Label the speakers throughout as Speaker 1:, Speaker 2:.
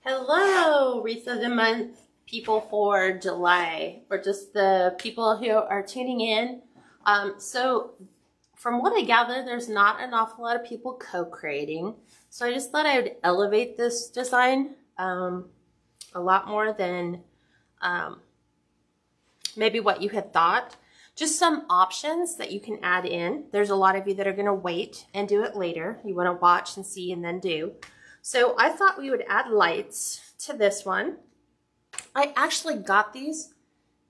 Speaker 1: Hello, Wreath of the Month people for July, or just the people who are tuning in. So from what I gather, there's not an awful lot of people co-creating. So I just thought I would elevate this design a lot more than maybe what you had thought. Just some options that you can add in. There's a lot of you that are going to wait and do it later. You want to watch and see and then do. So I thought we would add lights to this one. I actually got these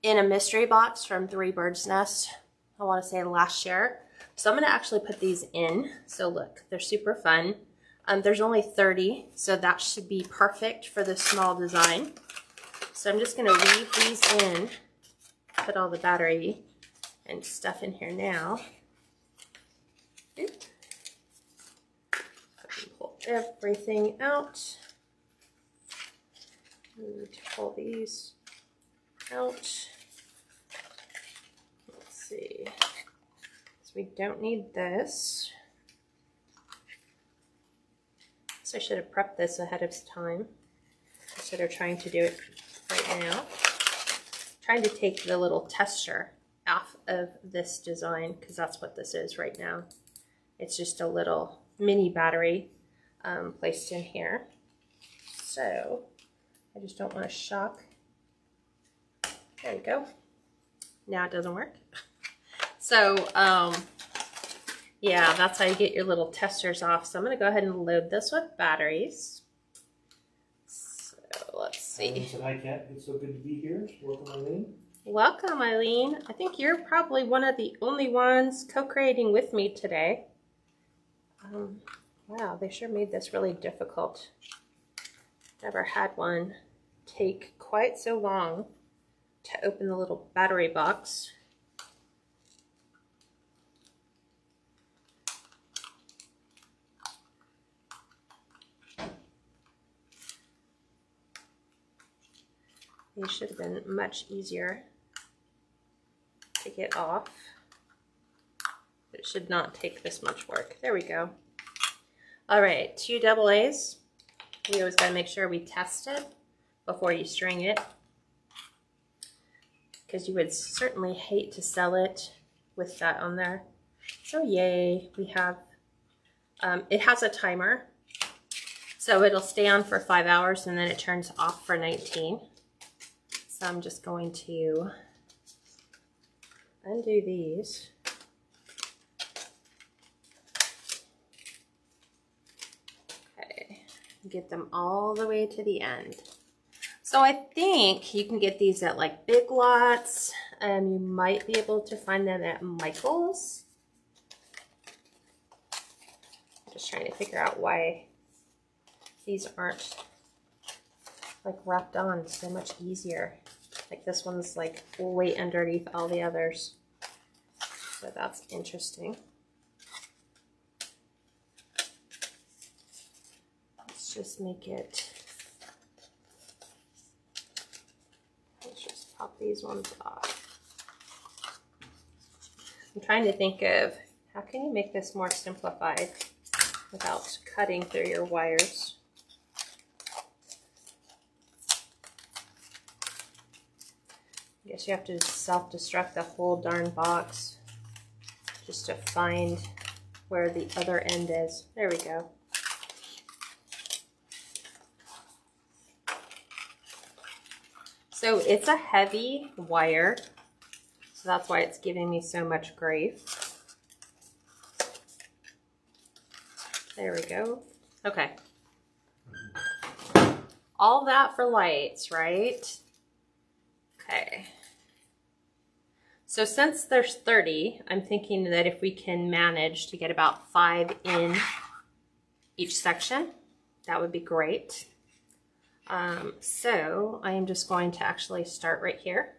Speaker 1: in a mystery box from Three Birds Nest, I want to say last year. So I'm going to actually put these in. So look, they're super fun. There's only 30, so that should be perfect for this small design. So I'm just going to weave these in, put all the battery and stuff in here now. Pull everything out. I need to pull these out. Let's see. So we don't need this. So I should have prepped this ahead of time instead of trying to do it right now. Trying to take the little texture off of this design, because that's what this is right now. It's just a little mini battery placed in here. So I just don't want to shock. There we go. Now it doesn't work. So yeah, that's how you get your little testers off. So I'm going to go ahead and load this with batteries. So let's see.
Speaker 2: Hi, Kat. It's so good to be here. Welcome, Eileen.
Speaker 1: Welcome, Eileen. I think you're probably one of the only ones co-creating with me today. Wow, they sure made this really difficult. Never had one take quite so long to open the little battery box. These should have been much easier to get off. It should not take this much work. There we go. All right, 2 AA's. We always got to make sure we test it before you string it, because you would certainly hate to sell it with that on there. So yay, we have, it has a timer. So it'll stay on for 5 hours and then it turns off for 19. So I'm just going to undo these. Okay, get them all the way to the end. So I think you can get these at like Big Lots, and you might be able to find them at Michael's. I'm just trying to figure out why these aren't like wrapped on so much easier. Like this one's like way underneath all the others. So that's interesting. Let's just make it, let's just pop these ones off. I'm trying to think of how can you make this more simplified without cutting through your wires. I guess you have to self-destruct the whole darn box just to find where the other end is. There we go. So it's a heavy wire, so that's why it's giving me so much grief. There we go. Okay. All that for lights, right? Okay. So since there's 30, I'm thinking that if we can manage to get about 5 in each section, that would be great. So I am just going to actually start right here,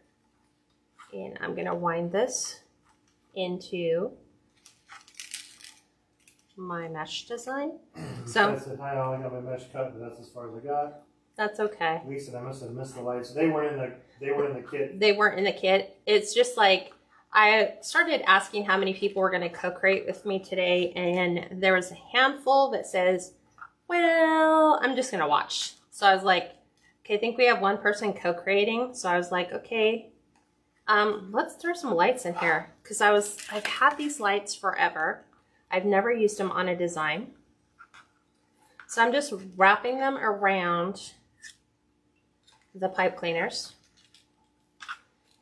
Speaker 1: and I'm going to wind this into my mesh design. So
Speaker 2: I said, hi, I only got my mesh cut, but that's as far as I got.
Speaker 1: That's okay.
Speaker 2: Lisa, I must have missed the lights. They weren't in the kit.
Speaker 1: They weren't in the kit. It's just like I started asking how many people were going to co-create with me today, and there was a handful that says, well, I'm just going to watch. So I was like, okay, I think we have one person co-creating. So I was like, okay, let's throw some lights in here. Because I've had these lights forever. I've never used them on a design. So I'm just wrapping them around the pipe cleaners.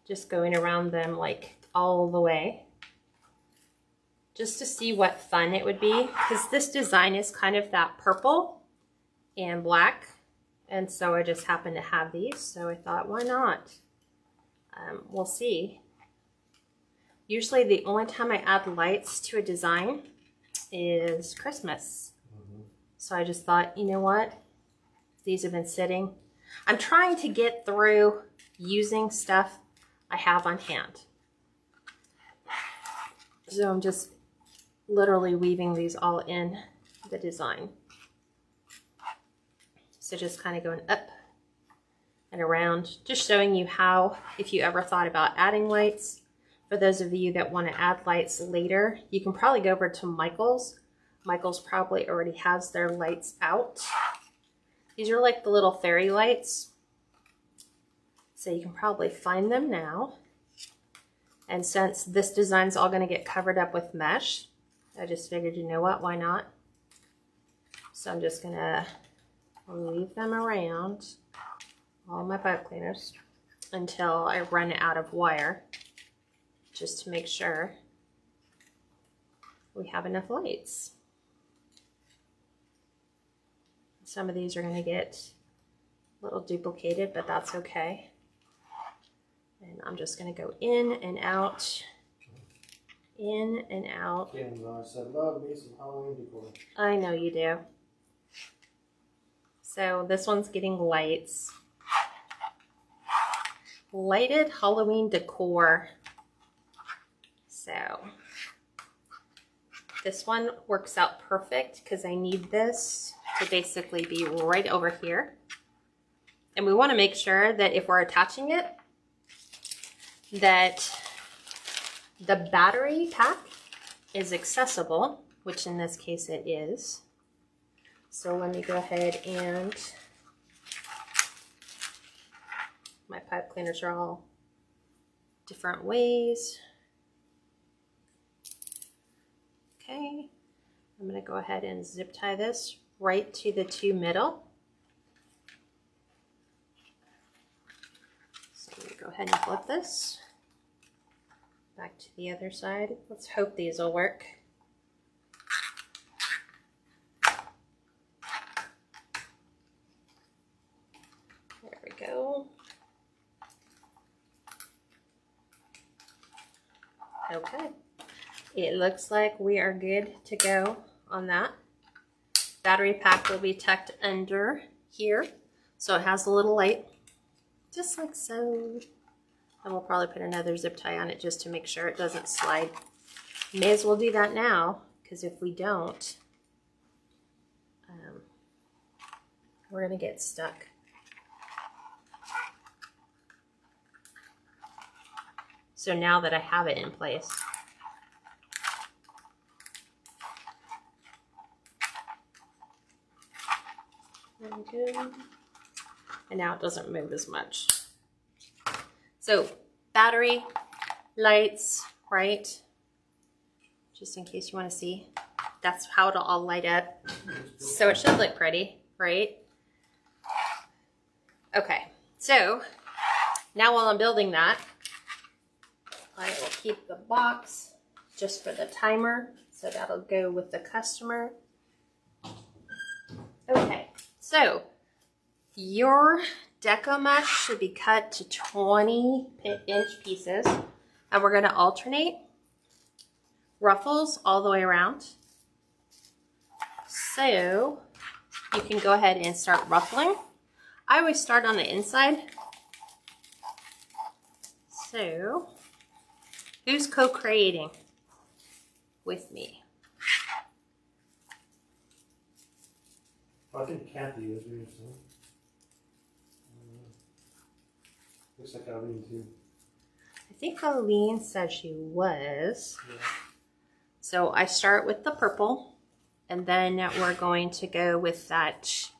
Speaker 1: Just going around them like all the way. Just to see what fun it would be. Because this design is kind of that purple and black. And so I just happen to have these. So I thought, why not? We'll see. Usually the only time I add lights to a design is Christmas. So I just thought, you know what? These have been sitting. I'm trying to get through using stuff I have on hand. So I'm just literally weaving these all in the design. So just kind of going up and around, just showing you how, if you ever thought about adding lights, for those of you that want to add lights later, you can probably go over to Michael's. Michael's probably already has their lights out. These are like the little fairy lights. So you can probably find them now. And since this design's all going to get covered up with mesh, I just figured, you know what, why not? So I'm just going to weave them around all my pipe cleaners until I run out of wire, just to make sure we have enough lights. Some of these are going to get a little duplicated, but that's okay. And I'm just going to go in and out, in and out.
Speaker 2: I said, love me some Halloween decor.
Speaker 1: I know you do. So this one's getting lights. Lighted Halloween decor. So this one works out perfect because I need this to basically be right over here. And we want to make sure that if we're attaching it, that the battery pack is accessible, which in this case it is. So let me go ahead and, my pipe cleaners are all different ways. Okay, I'm going to go ahead and zip tie this right to the two middle. So I'm going to go ahead and flip this back to the other side. Let's hope these will work. There we go. Okay. It looks like we are good to go on that. Battery pack will be tucked under here, so it has a little light, just like so. And we'll probably put another zip tie on it just to make sure it doesn't slide. May as well do that now, because if we don't, we're gonna get stuck. So now that I have it in place, there we go. And now it doesn't move as much. So battery, lights, right? Just in case you want to see. That's how it'll all light up. So it should look pretty, right? Okay, so now while I'm building that, I will keep the box just for the timer. So that'll go with the customer. Okay, so your Deco mesh should be cut to 20-inch pieces, and we're going to alternate ruffles all the way around. So you can go ahead and start ruffling. I always start on the inside. So who's co-creating with me?
Speaker 2: I think Kathy is. Looks like Eileen too.
Speaker 1: I think Eileen said she was.
Speaker 2: Yeah.
Speaker 1: So I start with the purple, and then we're going to go with that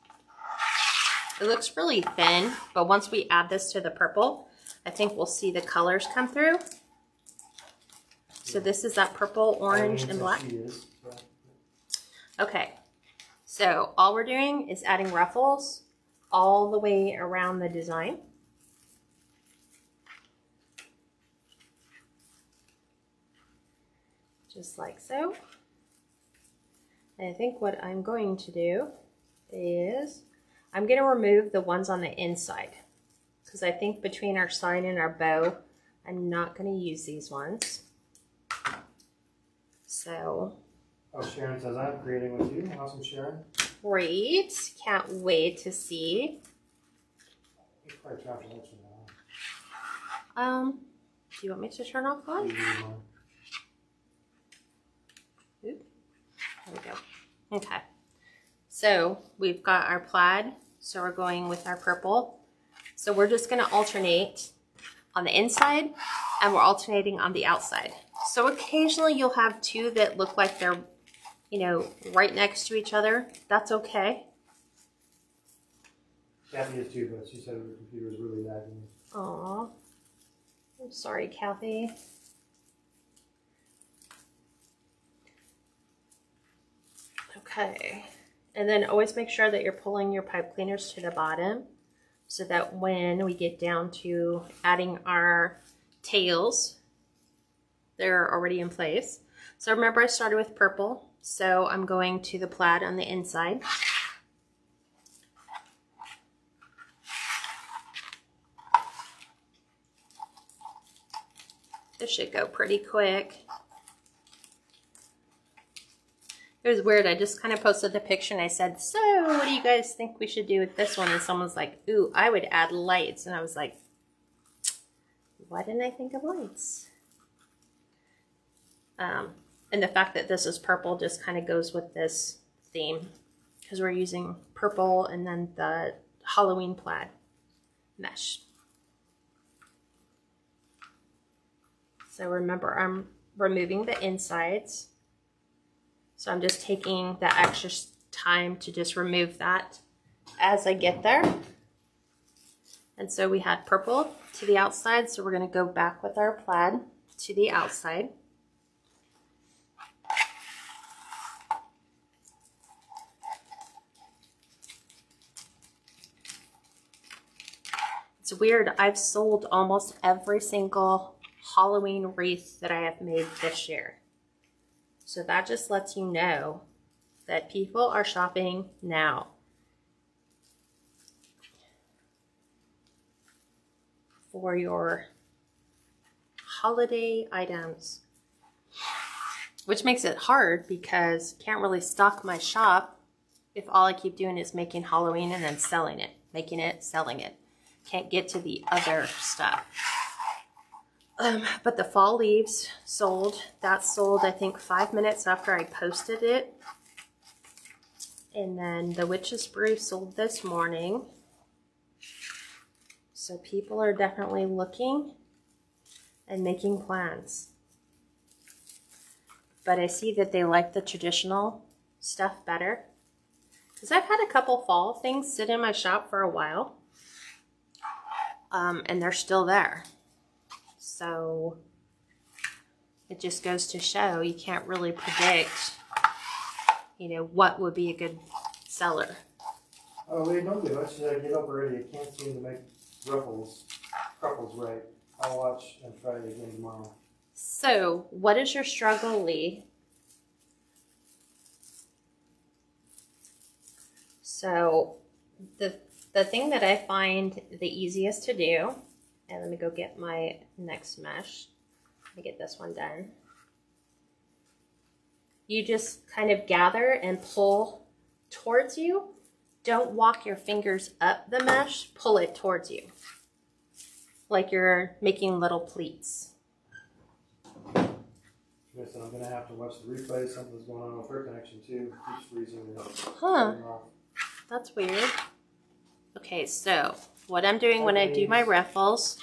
Speaker 1: It looks really thin, but once we add this to the purple, I think we'll see the colors come through. So this is that purple, orange, and black. Okay, so all we're doing is adding ruffles all the way around the design. Just like so. And I think what I'm going to do is I'm going to remove the ones on the inside, because I think between our sign and our bow, I'm not going to use these ones. So.
Speaker 2: Oh, Sharon says I'm creating with you. Awesome, Sharon.
Speaker 1: Great. Can't wait to see.
Speaker 2: You probably turn off the lights
Speaker 1: Do you want me to turn off one? Oop. There we go. Okay. So we've got our plaid. So we're going with our purple. So we're just going to alternate on the inside and we're alternating on the outside. So occasionally you'll have two that look like they're, you know, right next to each other. That's okay.
Speaker 2: Kathy is too, but she said her computer is really lagging.
Speaker 1: Aw. I'm sorry, Kathy. Okay. And then always make sure that you're pulling your pipe cleaners to the bottom so that when we get down to adding our tails, they're already in place. So remember I started with purple, so I'm going to the plaid on the inside. This should go pretty quick. It was weird, I just kind of posted the picture and I said, so what do you guys think we should do with this one? And someone's like, ooh, I would add lights. And I was like, why didn't I think of lights? And the fact that this is purple just kind of goes with this theme because we're using purple and then the Halloween plaid mesh. So remember, I'm removing the insides. So I'm just taking the extra time to just remove that as I get there. And so we had purple to the outside, so we're going to go back with our plaid to the outside. It's weird, I've sold almost every single Halloween wreath that I have made this year. So that just lets you know that people are shopping now. For your holiday items. Which makes it hard because I can't really stock my shop if all I keep doing is making Halloween and then selling it. Making it, selling it. Can't get to the other stuff. But the fall leaves sold. That sold, I think, 5 minutes after I posted it. And then the witch's brew sold this morning. So people are definitely looking and making plans. But I see that they like the traditional stuff better. Because I've had a couple fall things sit in my shop for a while. And they're still there. So it just goes to show you can't really predict, you know, what would be a good seller.
Speaker 2: Oh, wait, don't do it. Should I get up already? I can't seem to make ruffles right. I'll watch and try it again tomorrow.
Speaker 1: So what is your struggle, Lee? So the thing that I find the easiest to do, and let me go get my next mesh. Let me get this one done. You just kind of gather and pull towards you. Don't walk your fingers up the mesh, pull it towards you. Like you're making little pleats.
Speaker 2: Listen, I'm going to have to watch the replay. Something's going on with her connection too. It keeps freezing.
Speaker 1: Huh. That's weird. Okay, so what I'm doing when I do my ruffles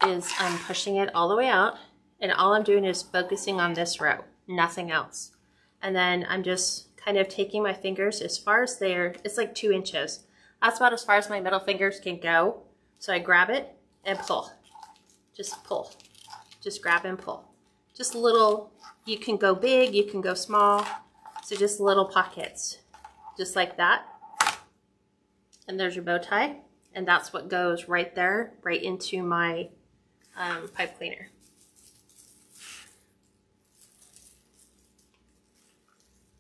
Speaker 1: is I'm pushing it all the way out, and all I'm doing is focusing on this row, nothing else. And then I'm just kind of taking my fingers as far as there, it's like 2 inches. That's about as far as my middle fingers can go. So I grab it and pull. Just pull. Just grab and pull. Just little, you can go big, you can go small. So just little pockets, just like that. And there's your bow tie. And that's what goes right there, right into my pipe cleaner.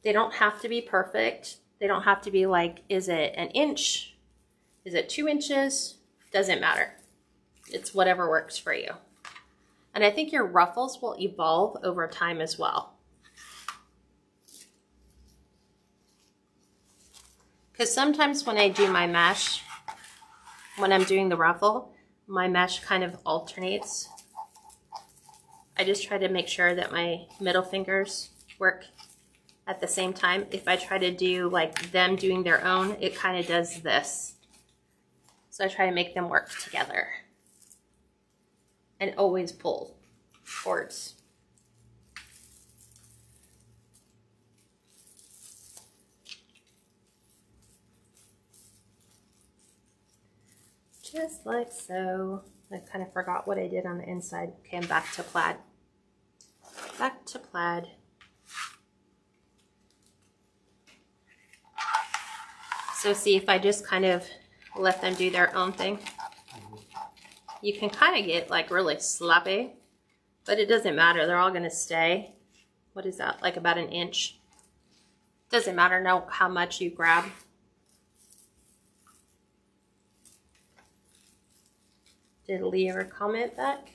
Speaker 1: They don't have to be perfect. They don't have to be like, is it an inch? Is it 2 inches? Doesn't matter. It's whatever works for you. And I think your ruffles will evolve over time as well. Because sometimes when I do my mesh, when I'm doing the ruffle, my mesh kind of alternates. I just try to make sure that my middle fingers work at the same time. If I try to do like them doing their own, it kind of does this. So I try to make them work together. And always pull towards. Just like so. I kind of forgot what I did on the inside. Okay, I'm back to plaid. Back to plaid. So see, if I just kind of let them do their own thing, you can kind of get like really sloppy, but it doesn't matter. They're all going to stay. What is that? Like about an inch. Doesn't matter how much you grab. Did Lee ever comment back?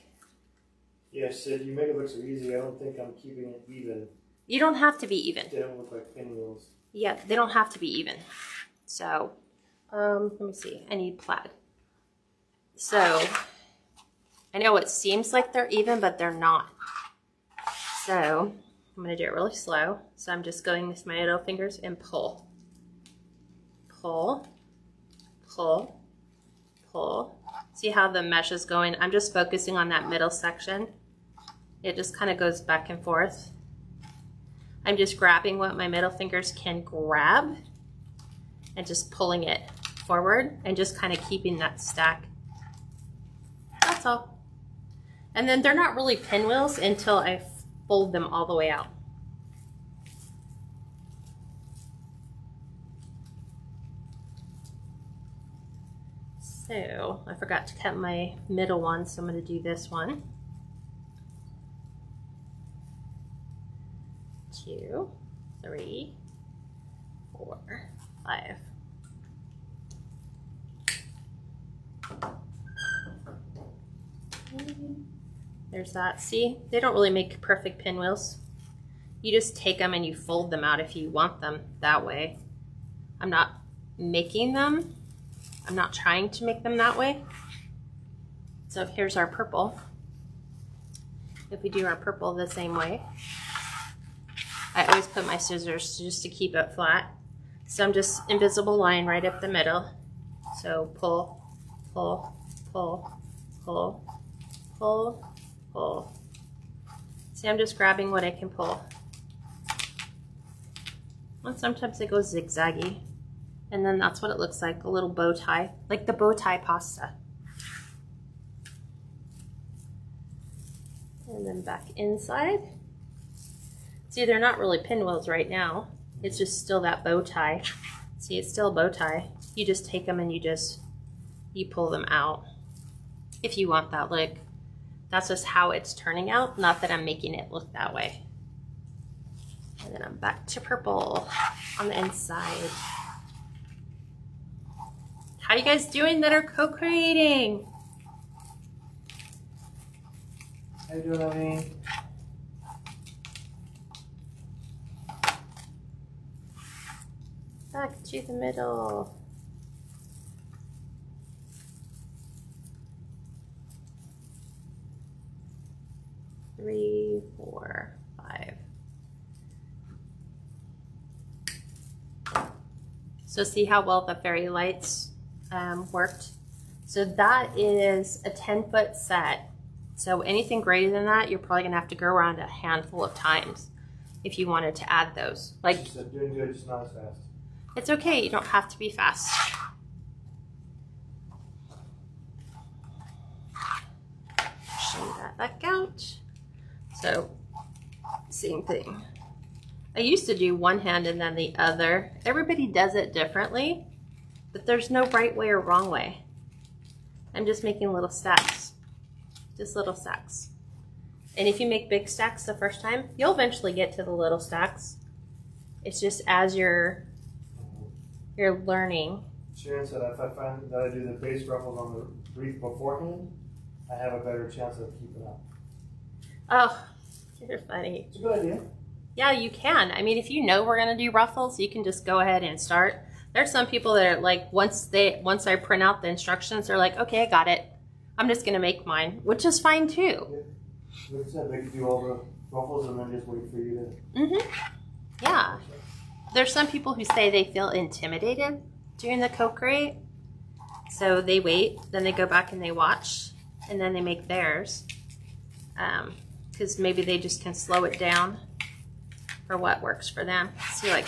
Speaker 2: Yeah, she said, you make it look so easy. I don't think I'm keeping it even.
Speaker 1: You don't have to be even.
Speaker 2: They don't look like pinwheels.
Speaker 1: Yeah, they don't have to be even. So, let me see. I need plaid. So, I know it seems like they're even, but they're not. So, I'm going to do it really slow. So, I'm just going with my middle fingers and pull. Pull. Pull. Pull. See how the mesh is going? I'm just focusing on that middle section. It just kind of goes back and forth. I'm just grabbing what my middle fingers can grab and just pulling it forward and just kind of keeping that stack. That's all. And then they're not really pinwheels until I fold them all the way out. So I forgot to cut my middle one, so I'm going to do this one. 2, 3, 4, 5. There's that. See, they don't really make perfect pinwheels. You just take them and you fold them out if you want them that way. I'm not making them. I'm not trying to make them that way. So here's our purple. If we do our purple the same way, I always put my scissors just to keep it flat. So I'm just invisible line right up the middle. So pull, pull, pull, pull, pull, pull. See, I'm just grabbing what I can pull. And sometimes it goes zigzaggy. And then that's what it looks like, a little bow tie, like the bow tie pasta. And then back inside. See, they're not really pinwheels right now. It's just still that bow tie. See, it's still a bow tie. You just take them and you pull them out. If you want that look. That's just how it's turning out, not that I'm making it look that way. And then I'm back to purple on the inside. How you guys doing that are co-creating?
Speaker 2: How you doing, Amy?
Speaker 1: Back to the middle. Three, 4, 5. So see how well the fairy lights worked? So that is a 10-foot set. So anything greater than that, you're probably gonna have to go around a handful of times if you wanted to add those. Like,
Speaker 2: She said, doing good, just not as fast.
Speaker 1: it's okay, you don't have to be fast. back out. So, same thing. I used to do one hand and then the other. Everybody does it differently, but there's no right way or wrong way. I'm just making little stacks, just little stacks. And if you make big stacks the first time, you'll eventually get to the little stacks. It's just as you're learning.
Speaker 2: Sharon said if I find that I do the base ruffles on the wreath beforehand, I have a better chance of keeping up.
Speaker 1: Oh, you're funny.
Speaker 2: It's a good idea.
Speaker 1: Yeah, you can. I mean, if you know we're gonna do ruffles, you can just go ahead and start. There's some people that are like, once I print out the instructions, they're like, okay, I got it. I'm just gonna make mine, which is fine too.
Speaker 2: Yeah. Like I said, they could do all the ruffles and then just wait for you to.
Speaker 1: Mm-hmm. Yeah. There's some people who say they feel intimidated doing the co-create, so they wait, then they go back and they watch, and then they make theirs. Because maybe they just can slow it down for what works for them. See, like,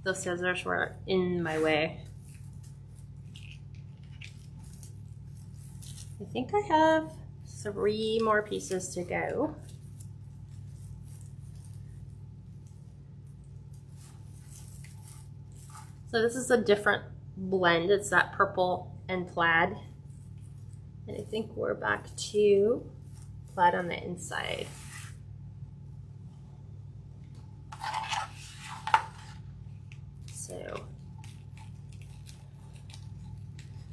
Speaker 1: those scissors were in my way. I think I have 3 more pieces to go. So this is a different blend. It's that purple and plaid. And I think we're back to plaid on the inside. So,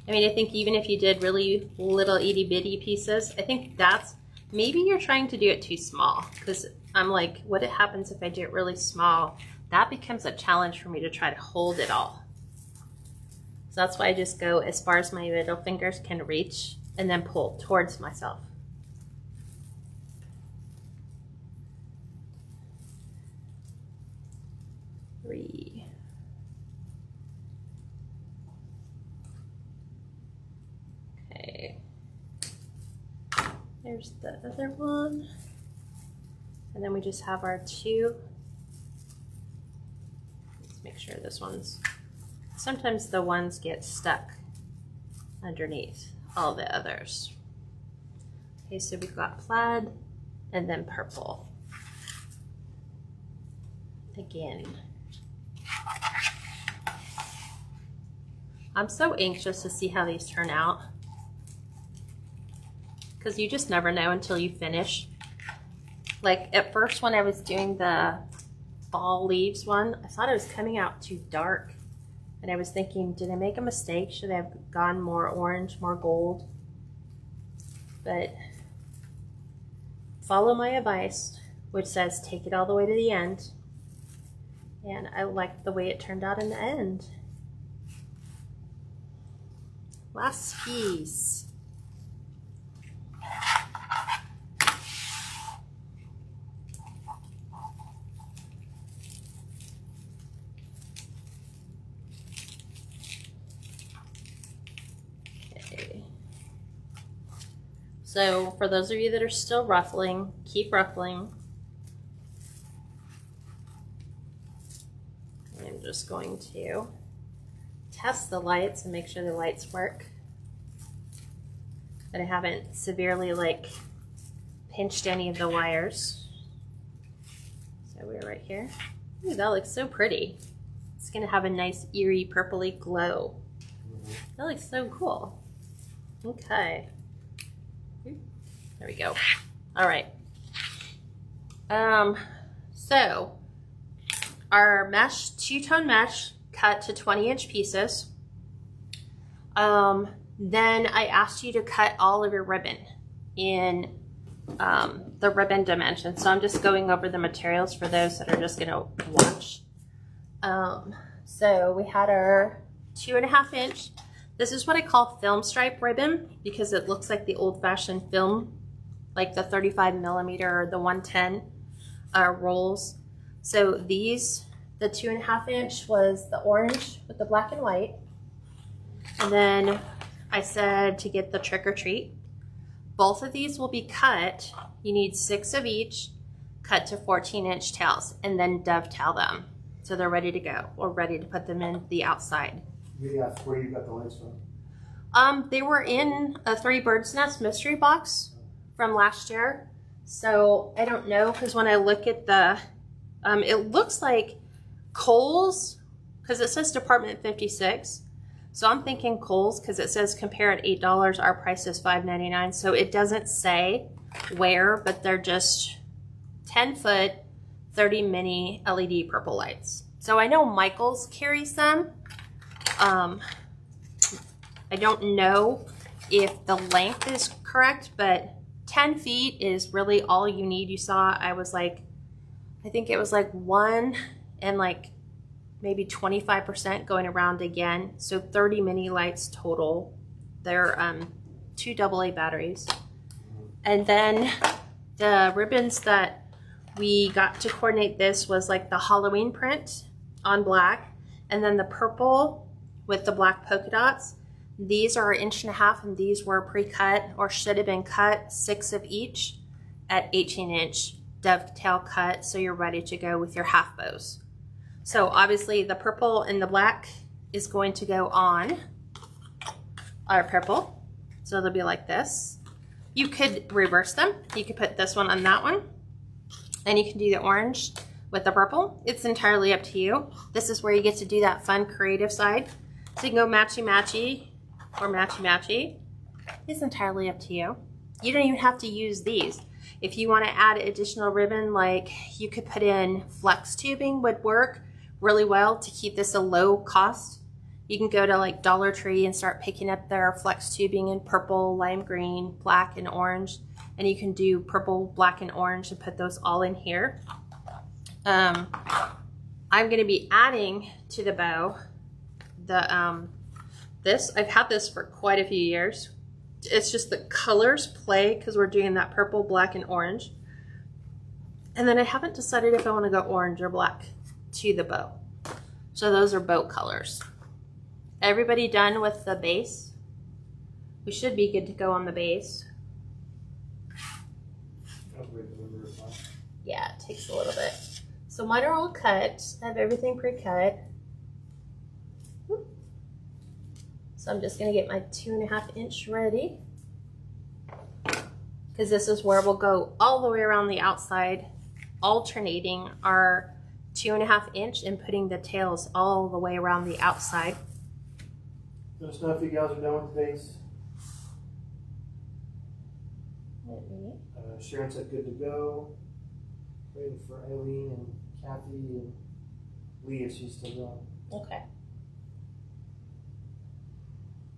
Speaker 1: I mean, I think even if you did really little itty bitty pieces, I think that's, maybe you're trying to do it too small, because I'm like, what happens if I do it really small? That becomes a challenge for me to try to hold it all. So that's why I just go as far as my middle fingers can reach and then pull towards myself. Three. Okay. There's the other one. And then we just have our 2. Let's make sure this one's, sometimes the ones get stuck underneath all the others. Okay, so we've got plaid and then purple. Again. I'm so anxious to see how these turn out, because you just never know until you finish. Like at first when I was doing the fall leaves one, I thought it was coming out too dark. And I was thinking, did I make a mistake? Should I have gone more orange, more gold? But follow my advice, which says take it all the way to the end. And I like the way it turned out in the end. Last piece. Okay. So for those of you that are still ruffling, keep ruffling. I'm just going to test the lights and make sure the lights work. But I haven't severely like pinched any of the wires. So we're right here. Ooh, that looks so pretty. It's gonna have a nice eerie purpley glow. That looks so cool. Okay. There we go. All right. So our mesh, 2-tone mesh, cut to 20-inch pieces. Then I asked you to cut all of your ribbon in the ribbon dimension. So I'm just going over the materials for those that are just gonna watch. So we had our 2.5-inch. This is what I call film stripe ribbon because it looks like the old-fashioned film, like the 35mm or the 110 rolls. So these, the 2.5-inch was the orange with the black and white. And then I said to get the trick or treat. Both of these will be cut. You need 6 of each, cut to 14-inch tails, and then dovetail them. So they're ready to go. We're ready to put them in the outside.
Speaker 2: Yeah, where you got the lights from?
Speaker 1: They were in a 3 Birds Nest mystery box from last year. So I don't know, because when I look at the, it looks like Kohl's, because it says Department 56. So I'm thinking Kohl's, because it says compare at $8, our price is $5.99. So it doesn't say where, but they're just 10-foot, 30 mini LED purple lights. So I know Michael's carries them. I don't know if the length is correct, but 10 feet is really all you need. You saw I was like, I think it was like 1 and like maybe 25% going around again. So 30 mini lights total. They're 2 AA batteries. And then the ribbons that we got to coordinate this was like the Halloween print on black, and then the purple with the black polka dots. These are 1.5 inches, and these were pre-cut or should have been cut, 6 of each at 18-inch dovetail cut, so you're ready to go with your half bows. So obviously the purple and the black is going to go on our purple. So they'll be like this. You could reverse them. You could put this one on that one, and you can do the orange with the purple. It's entirely up to you. This is where you get to do that fun creative side. So you can go matchy-matchy or matchy-matchy. It's entirely up to you. You don't even have to use these. If you want to add additional ribbon, like you could put in flex tubing, would work really well to keep this a low cost. You can go to like Dollar Tree and start picking up their flex tubing in purple, lime green, black, and orange. And you can do purple, black, and orange and put those all in here. I'm going to be adding to the bow the this. I've had this for quite a few years. It's just the colors play because we're doing that purple, black, and orange. And then I haven't decided if I want to go orange or black to the bow. So those are bow colors. Everybody done with the base? We should be good to go on the base. Yeah, it takes a little bit. So mine are all cut. I have everything pre-cut. So I'm just gonna get my 2.5 inch ready, because this is where we'll go all the way around the outside, alternating our 2.5 inch and putting the tails all the way around the outside.
Speaker 2: Let us know if you guys are done with the base. Sharon said good to go. Waiting for Aileen and Kathy and Lee if she's still going.
Speaker 1: Okay.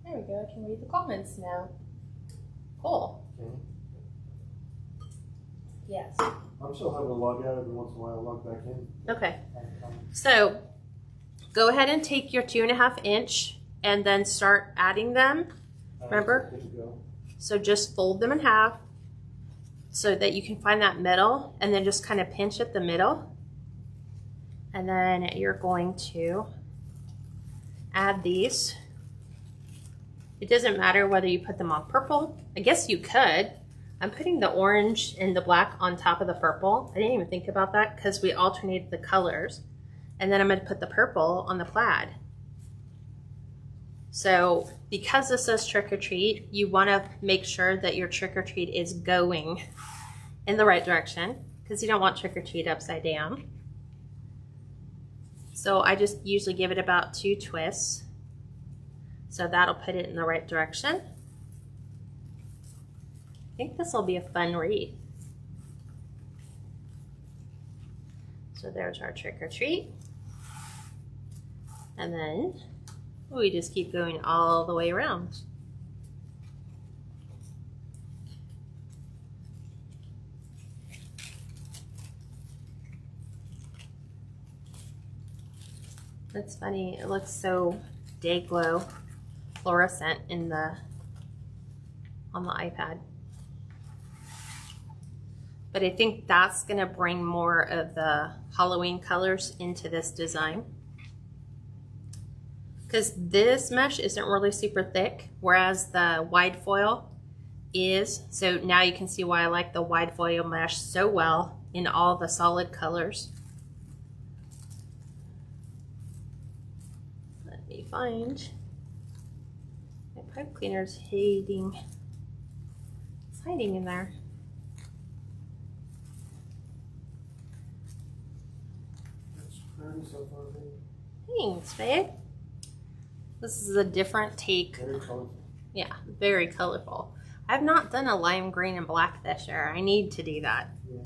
Speaker 1: There we go. I can read the comments now. Cool.
Speaker 2: Okay.
Speaker 1: Yes.
Speaker 2: I'm still having to log out every once in a while, log back in.
Speaker 1: Okay. So go ahead and take your 2.5 inch and then start adding them. Remember?
Speaker 2: Good to go.
Speaker 1: So just fold them in half so that you can find that middle, and then just kind of pinch at the middle. And then you're going to add these. It doesn't matter whether you put them on purple. I guess you could. I'm putting the orange and the black on top of the purple. I didn't even think about that because we alternated the colors. And then I'm going to put the purple on the plaid. So because this says trick or treat, you want to make sure that your trick or treat is going in the right direction, because you don't want trick or treat upside down. So I just usually give it about 2 twists. So that'll put it in the right direction. I think this will be a fun wreath. So there's our trick or treat. And then we just keep going all the way around. That's funny, it looks so day glow fluorescent in on the iPad. But I think that's gonna bring more of the Halloween colors into this design, because this mesh isn't really super thick, whereas the wide foil is. So now you can see why I like the wide foil mesh so well in all the solid colors. Let me find my pipe cleaner's hiding. It's hiding in there.
Speaker 2: pretty so far, babe.
Speaker 1: Thanks, babe. This is a different take.
Speaker 2: Very colorful.
Speaker 1: Yeah, very colorful. I've not done a lime green and black this year. I need to do that.
Speaker 2: Yeah.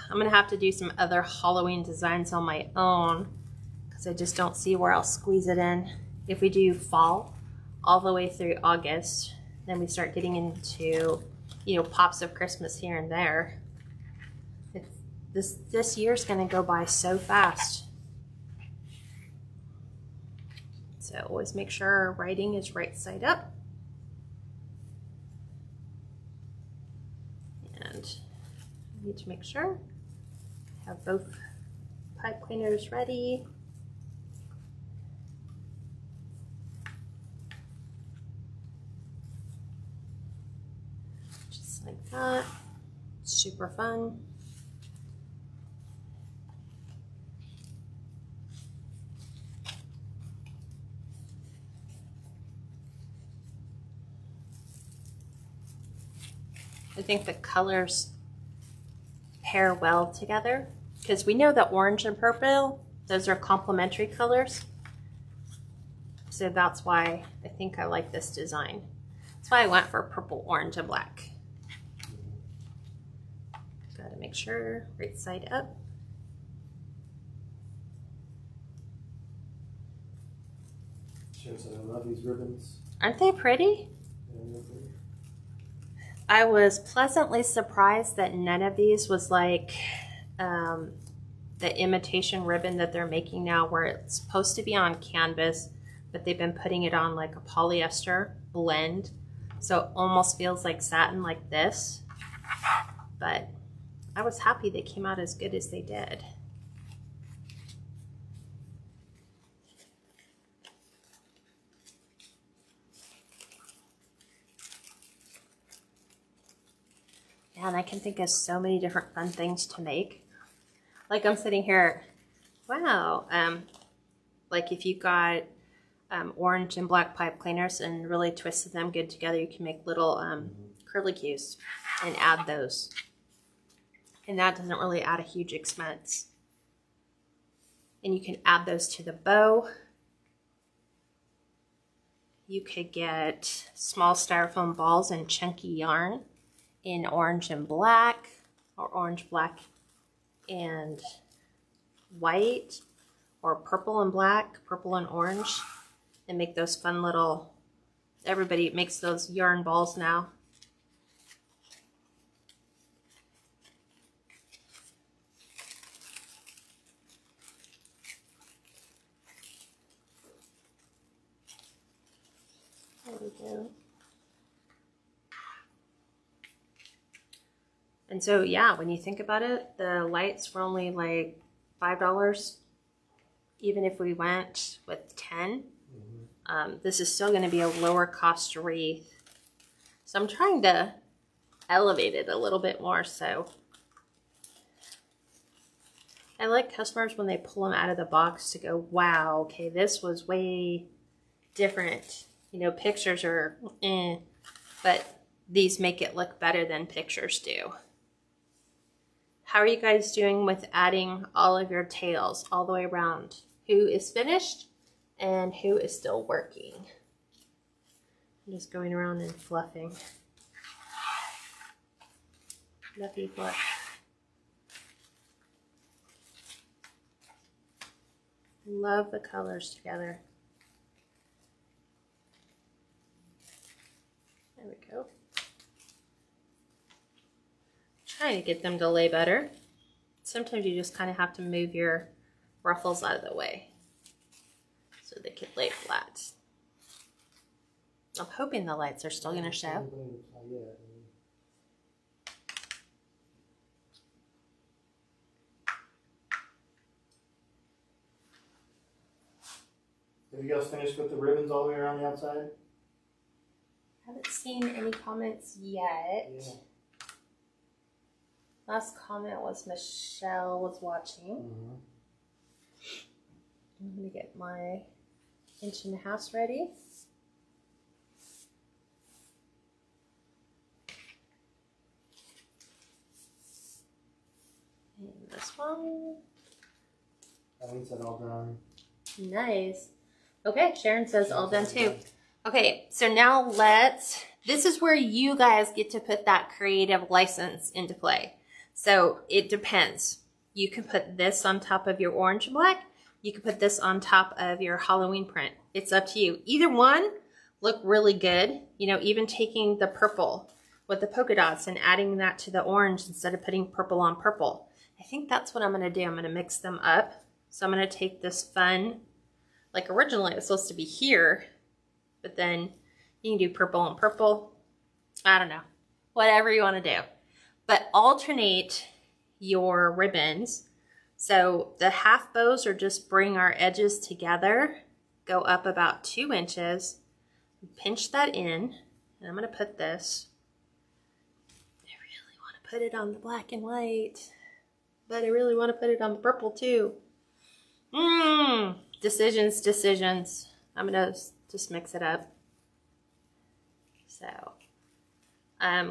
Speaker 1: I'm gonna have to do some other Halloween designs on my own because I just don't see where I'll squeeze it in. If we do fall all the way through August, then we start getting into, you know, pops of Christmas here and there. This year's gonna go by so fast. So always make sure our writing is right side up. And I need to make sure I have both pipe cleaners ready. Just like that. Super fun. I think the colors pair well together because we know that orange and purple, those are complementary colors. So that's why I think I like this design. That's why I went for purple, orange, and black. Gotta make sure right side up.
Speaker 2: Shows that I love these ribbons.
Speaker 1: Aren't they pretty?
Speaker 2: Yeah, they're pretty.
Speaker 1: I was pleasantly surprised that none of these was like the imitation ribbon that they're making now, where it's supposed to be on canvas, but they've been putting it on like a polyester blend. So it almost feels like satin like this. But I was happy they came out as good as they did. And I can think of so many different fun things to make. Like I'm sitting here, wow. Like if you got orange and black pipe cleaners and really twisted them good together, you can make little curlicues and add those. And that doesn't really add a huge expense. And you can add those to the bow. You could get small styrofoam balls and chunky yarn in orange and black, or orange, black, and white, or purple and black, purple and orange, and make those fun little, everybody makes those yarn balls now. There we go. And so, yeah, when you think about it, the lights were only like $5, even if we went with 10. This is still going to be a lower cost wreath. So I'm trying to elevate it a little bit more. So I like customers when they pull them out of the box to go, wow, okay, this was way different. You know, pictures are but these make it look better than pictures do. How are you guys doing with adding all of your tails all the way around? Who is finished and who is still working? I'm just going around and fluffing. Fluffy fluff. Love the colors together. There we go. Trying to get them to lay better. Sometimes you just kind of have to move your ruffles out of the way so they can lay flat. I'm hoping the lights are still going to show.
Speaker 2: Have you guys finished with the ribbons all the way around the outside?
Speaker 1: Haven't seen any comments yet.
Speaker 2: Yeah.
Speaker 1: Last comment was Michelle was watching. I'm going to get my 1.5 inches ready. And this one.
Speaker 2: Eileen said all done.
Speaker 1: Nice. Okay, Sharon says all done too. Okay, so now this is where you guys get to put that creative license into play. So it depends. You can put this on top of your orange and black. You can put this on top of your Halloween print. It's up to you. Either one look really good. You know, even taking the purple with the polka dots and adding that to the orange instead of putting purple on purple. I think that's what I'm gonna do. I'm gonna mix them up. So I'm gonna take this fun, like originally it was supposed to be here, but then you can do purple on purple. I don't know, whatever you wanna do. But alternate your ribbons. So the half bows are just bring our edges together, go up about 2 inches, pinch that in, and I'm gonna put this. I really wanna put it on the black and white, but I really wanna put it on the purple too. Decisions. I'm gonna just mix it up. So,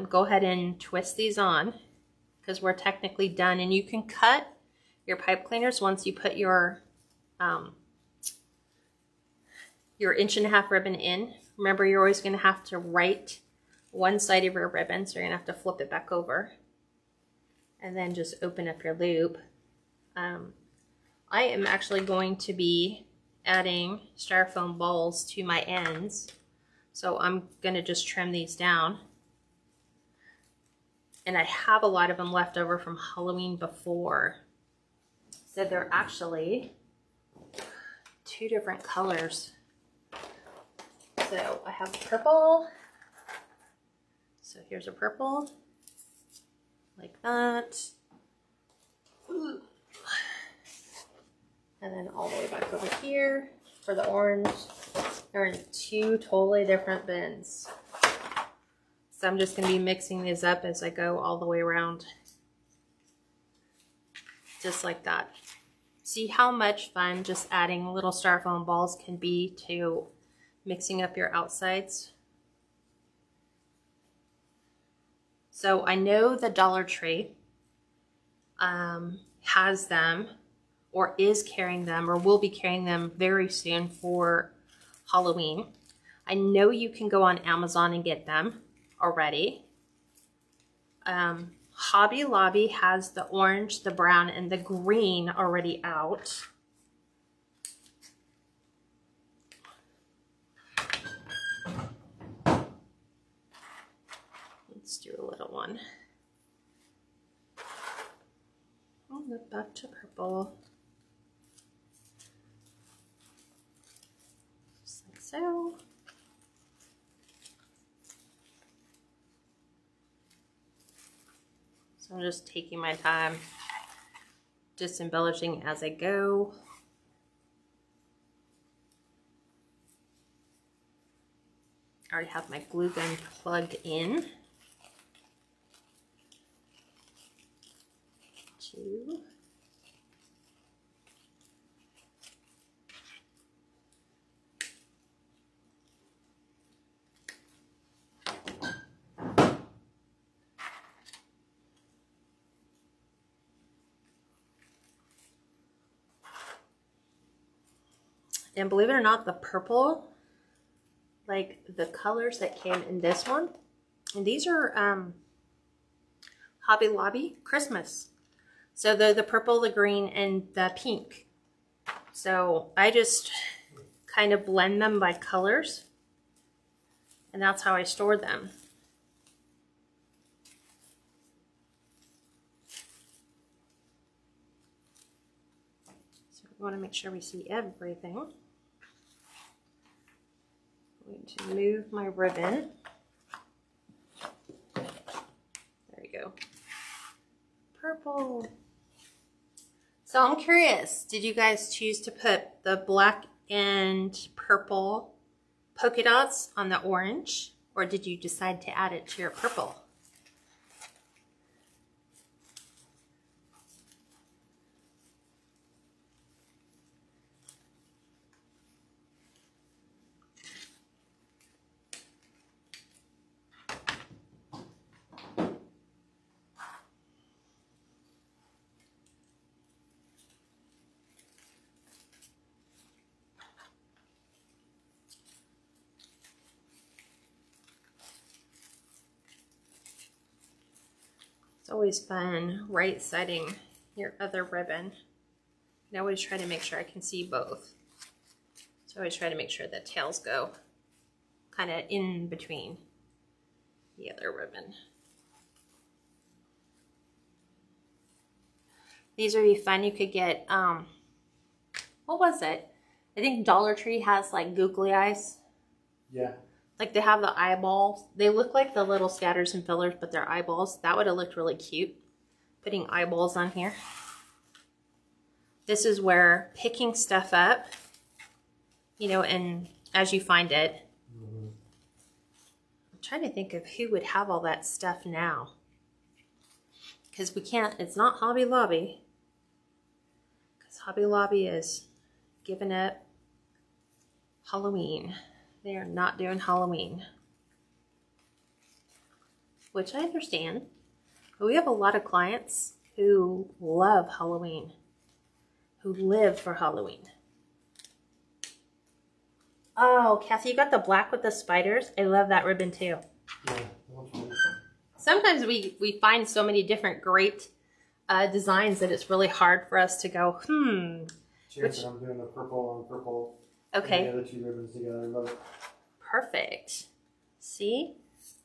Speaker 1: go ahead and twist these on because we're technically done, and you can cut your pipe cleaners once you put your 1.5-inch ribbon in. Remember, you're always going to have to right one side of your ribbon, so you're going to have to flip it back over and then just open up your loop. I am actually going to be adding styrofoam balls to my ends, so I'm going to just trim these down. And I have a lot of them left over from Halloween before. So they're actually 2 different colors. So I have purple. So here's a purple, like that. Ooh. And then all the way back over here for the orange. They're in 2 totally different bins. So I'm just going to be mixing these up as I go all the way around. Just like that. See how much fun just adding little styrofoam balls can be to mixing up your outsides. So I know the Dollar Tree has them, or is carrying them, or will be carrying them very soon for Halloween. I know you can go on Amazon and get them already. Hobby Lobby has the orange, the brown, and the green already out. Let's do a little one. I'll look back to purple. Just like so. So I'm just taking my time, just embellishing as I go. I already have my glue gun plugged in. 2. And believe it or not, the purple, like the colors that came in this one, and these are Hobby Lobby Christmas. So they're the purple, the green, and the pink. So I just kind of blend them by colors, and that's how I store them. So we want to make sure we see everything. I'm going to move my ribbon. There we go. Purple. So I'm curious, did you guys choose to put the black and purple polka dots on the orange, or did you decide to add it to your purple? It's always fun right-siding your other ribbon. I always try to make sure I can see both. So I always try to make sure the tails go kind of in between the other ribbon. These would be fun. You could get, what was it? I think Dollar Tree has like googly eyes.
Speaker 2: Yeah.
Speaker 1: Like they have the eyeballs. They look like the little scatters and fillers, but they're eyeballs. That would have looked really cute, putting eyeballs on here. This is where picking stuff up, you know, and as you find it. Mm-hmm. I'm trying to think of who would have all that stuff now. Because we can't, it's not Hobby Lobby. Because Hobby Lobby is giving up Halloween. They are not doing Halloween. Which I understand. But we have a lot of clients who love Halloween. Who live for Halloween. Oh, Kathy, you got the black with the spiders? I love that ribbon too.
Speaker 2: Yeah.
Speaker 1: Sometimes we find so many different great designs that it's really hard for us to go,
Speaker 2: Cheers, I'm doing the purple on purple.
Speaker 1: Okay.
Speaker 2: And the other two ribbons together. I love it.
Speaker 1: Perfect. See?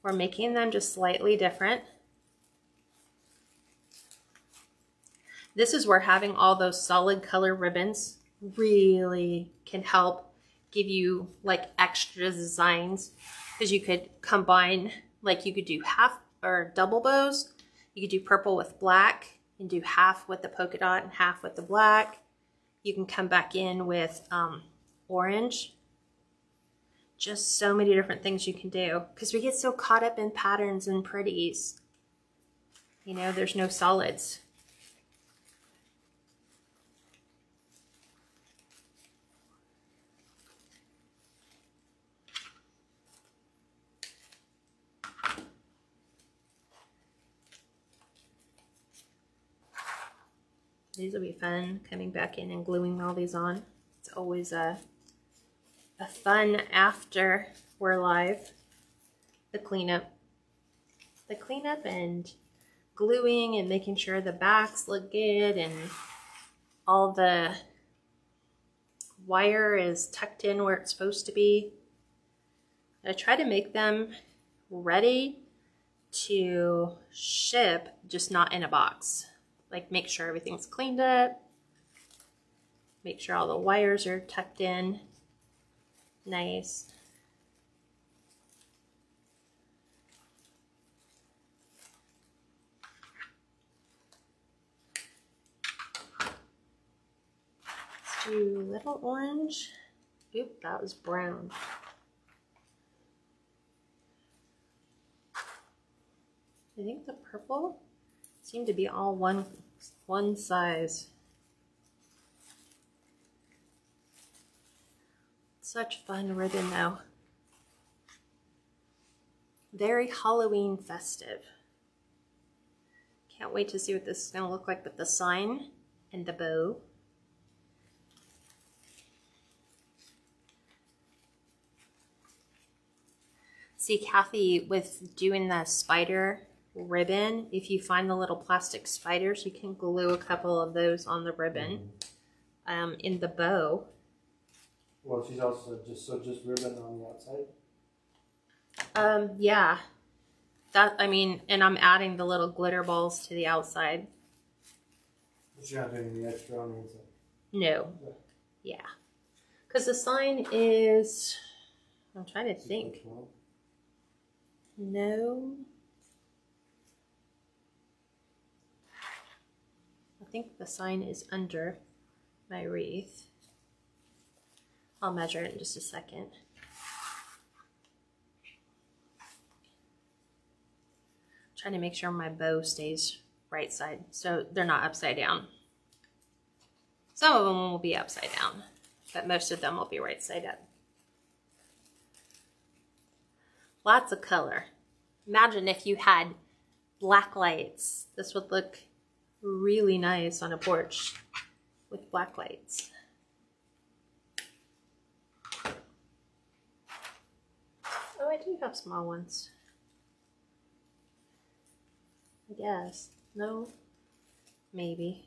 Speaker 1: We're making them just slightly different. This is where having all those solid color ribbons really can help give you like extra designs, because you could combine, like you could do half or double bows. You could do purple with black and do half with the polka dot and half with the black. You can come back in with orange. Just so many different things you can do, because we get so caught up in patterns and pretties. You know, there's no solids. These will be fun, coming back in and gluing all these on. It's always a fun after we're live. The cleanup and gluing and making sure the backs look good and all the wire is tucked in where it's supposed to be. I try to make them ready to ship, just not in a box. Like make sure everything's cleaned up, make sure all the wires are tucked in nice. Let's do a little orange. Oop, that was brown. I think the purple seemed to be all one size. Such fun ribbon though. Very Halloween festive. Can't wait to see what this is going to look like with the sign and the bow. See, Kathy, with doing the spider ribbon, if you find the little plastic spiders, you can glue a couple of those on the ribbon in the bow.
Speaker 2: Well, she's also just ribbon on the outside.
Speaker 1: Yeah. That, I mean, and I'm adding the little glitter balls to the outside.
Speaker 2: But you're not doing any extra on the inside.
Speaker 1: No. Yeah. Because the sign is, I'm trying to think. No. I think the sign is under my wreath. I'll measure it in just a second. Trying to make sure my bow stays right side, so they're not upside down. Some of them will be upside down, but most of them will be right side up. Lots of color. Imagine if you had black lights. This would look really nice on a porch with black lights. Oh, I do have small ones. I guess. No? Maybe.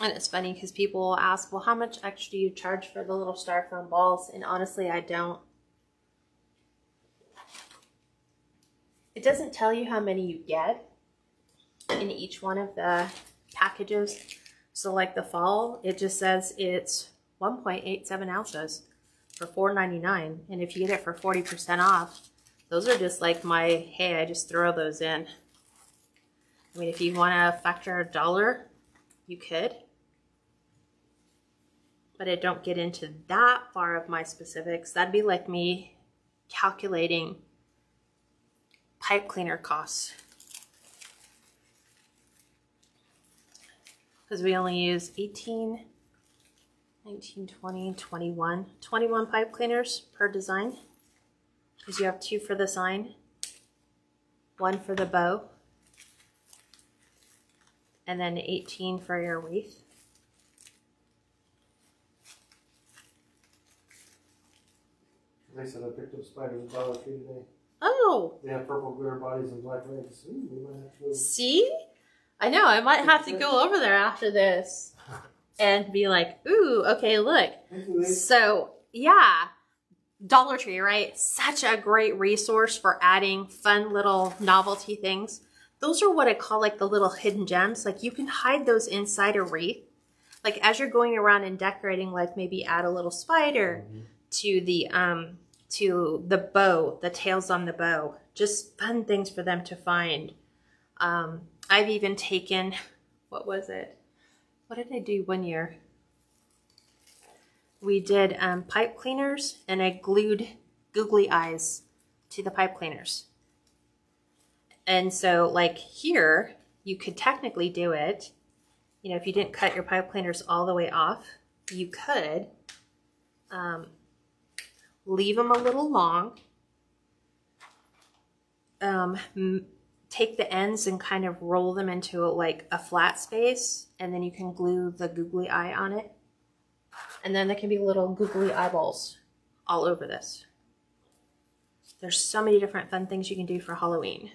Speaker 1: And it's funny because people will ask, well, how much extra do you charge for the little styrofoam balls? And honestly, I don't. It doesn't tell you how many you get in each one of the packages. So like the fall, it just says it's 1.87 ounces for $4.99. And if you get it for 40% off, those are just like my, hey, I just throw those in. I mean, if you want to factor $1, you could. But I don't get into that far of my specifics. That'd be like me calculating pipe cleaner costs. Because we only use 18, 19, 20, 21 pipe cleaners per design. Because you have 2 for the sign, 1 for the bow, and then 18 for your wreath.
Speaker 2: They said I picked up spiders at Dollar Tree today.
Speaker 1: Oh!
Speaker 2: They have purple glitter bodies and black legs. Ooh, we might have to go.
Speaker 1: See? I know, I might have to go over there after this and be like, ooh, okay, look. So, yeah, Dollar Tree, right? Such a great resource for adding fun little novelty things. Those are what I call like the little hidden gems. Like you can hide those inside a wreath. Like as you're going around and decorating, like maybe add a little spider to the bow, the tails on the bow. Just fun things for them to find. I've even taken, what was it? What did I do one year? We did pipe cleaners, and I glued googly eyes to the pipe cleaners. And so like here, you could technically do it, you know, if you didn't cut your pipe cleaners all the way off, you could leave them a little long, take the ends and kind of roll them into like a flat space, and then you can glue the googly eye on it. And then there can be little googly eyeballs all over this. There's so many different fun things you can do for Halloween.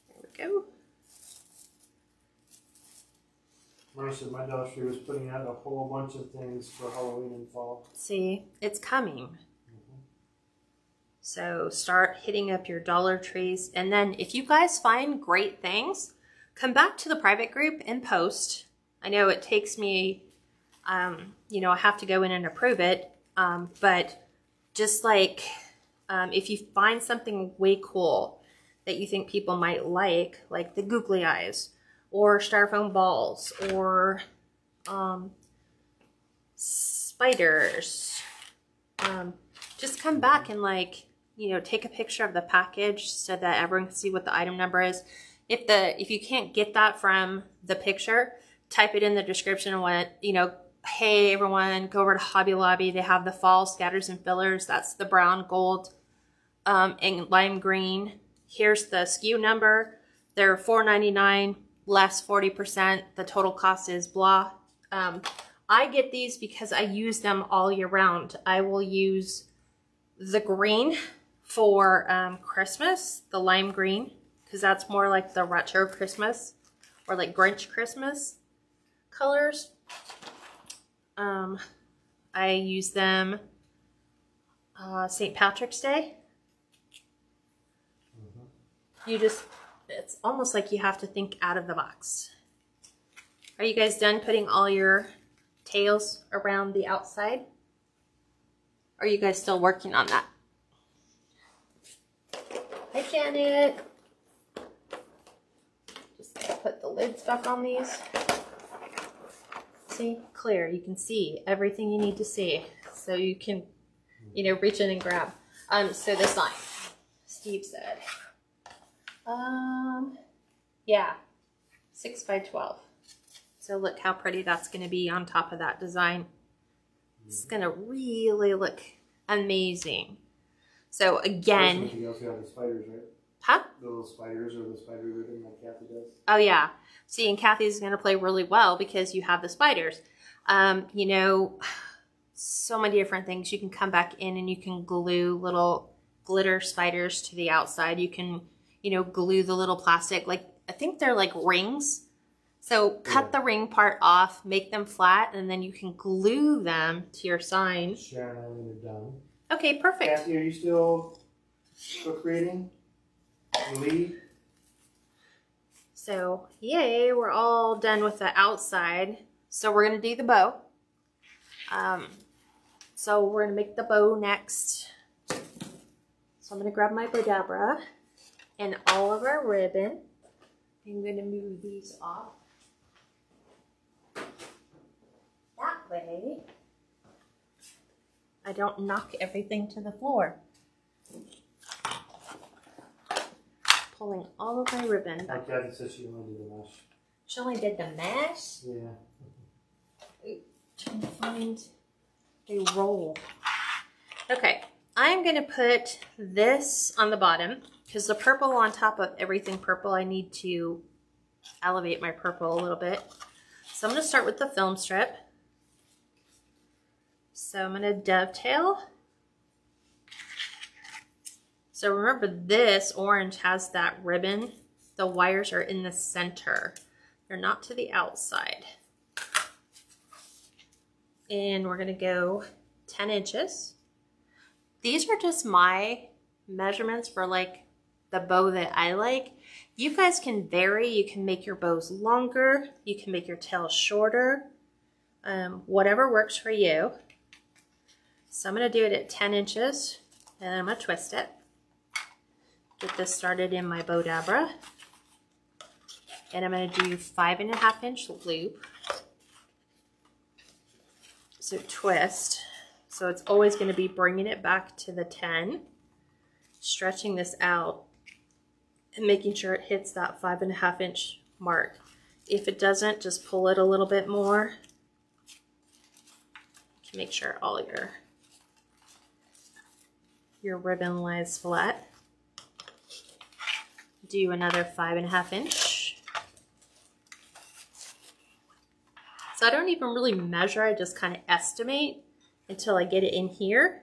Speaker 1: There we go.
Speaker 2: Marcia, my Dollar Tree was putting out a whole bunch of things for Halloween and fall.
Speaker 1: See, it's coming. So start hitting up your Dollar Trees. And then if you guys find great things, come back to the private group and post. I know it takes me, you know, I have to go in and approve it. But just like if you find something way cool that you think people might like the googly eyes, or styrofoam balls, or spiders. Just come back and you know, take a picture of the package so that everyone can see what the item number is. If you can't get that from the picture, type it in the description and what, you know, hey everyone, go over to Hobby Lobby. They have the fall scatters and fillers. That's the brown, gold, and lime green. Here's the SKU number. They're $4.99. less 40%. The total cost is blah. I get these because I use them all year round. I will use the green for Christmas, the lime green, because that's more like the retro Christmas or like Grinch Christmas colors. I use them St. Patrick's Day. It's almost like you have to think out of the box. Are you guys done putting all your tails around the outside? Or are you guys still working on that? Hi, Janet. Just put the lids back on these. See, clear. You can see everything you need to see. So you can, you know, reach in and grab. So the sign, Steve said. Yeah, 6 by 12. So look how pretty that's going to be on top of that design. It's going to really look amazing. So again,
Speaker 2: anything else, you have the spiders, right?
Speaker 1: Huh?
Speaker 2: The little spiders or the spider ribbon like Kathy does.
Speaker 1: Oh yeah. See, and Kathy's going to play really well because you have the spiders. You know, so many different things. You can come back in and you can glue little glitter spiders to the outside. You can, you know, glue the little plastic, like, I think they're like rings. So cut the ring part off, make them flat, and then you can glue them to your sign.
Speaker 2: Sharon and Eileen are done.
Speaker 1: Okay, perfect.
Speaker 2: Kathy, are you still creating? Lee?
Speaker 1: So, yay, we're all done with the outside. So we're going to do the bow. So we're going to make the bow next. So I'm going to grab my Bodabra and all of our ribbon. I'm going to move these off. That way I don't knock everything to the floor. Pulling all of my ribbon.
Speaker 2: Like Kathy said, she only did the mesh.
Speaker 1: She only did the mesh?
Speaker 2: Yeah.
Speaker 1: Trying to find a roll. Okay, I'm going to put this on the bottom because the purple on top of everything purple, I need to elevate my purple a little bit. So I'm going to start with the film strip. So I'm going to dovetail. So remember, this orange has that ribbon. The wires are in the center. They're not to the outside. And we're going to go 10 inches. These are just my measurements for like the bow that I like. You guys can vary. You can make your bows longer. You can make your tails shorter. Whatever works for you. So I'm going to do it at 10 inches and I'm going to twist it. Get this started in my Bodabra. And I'm going to do 5.5 inch loop. So twist. So it's always going to be bringing it back to the 10, stretching this out, and making sure it hits that 5.5 inch mark. If it doesn't, just pull it a little bit more. Make sure all your ribbon lies flat. Do another 5.5 inch. So I don't even really measure, I just kind of estimate until I get it in here.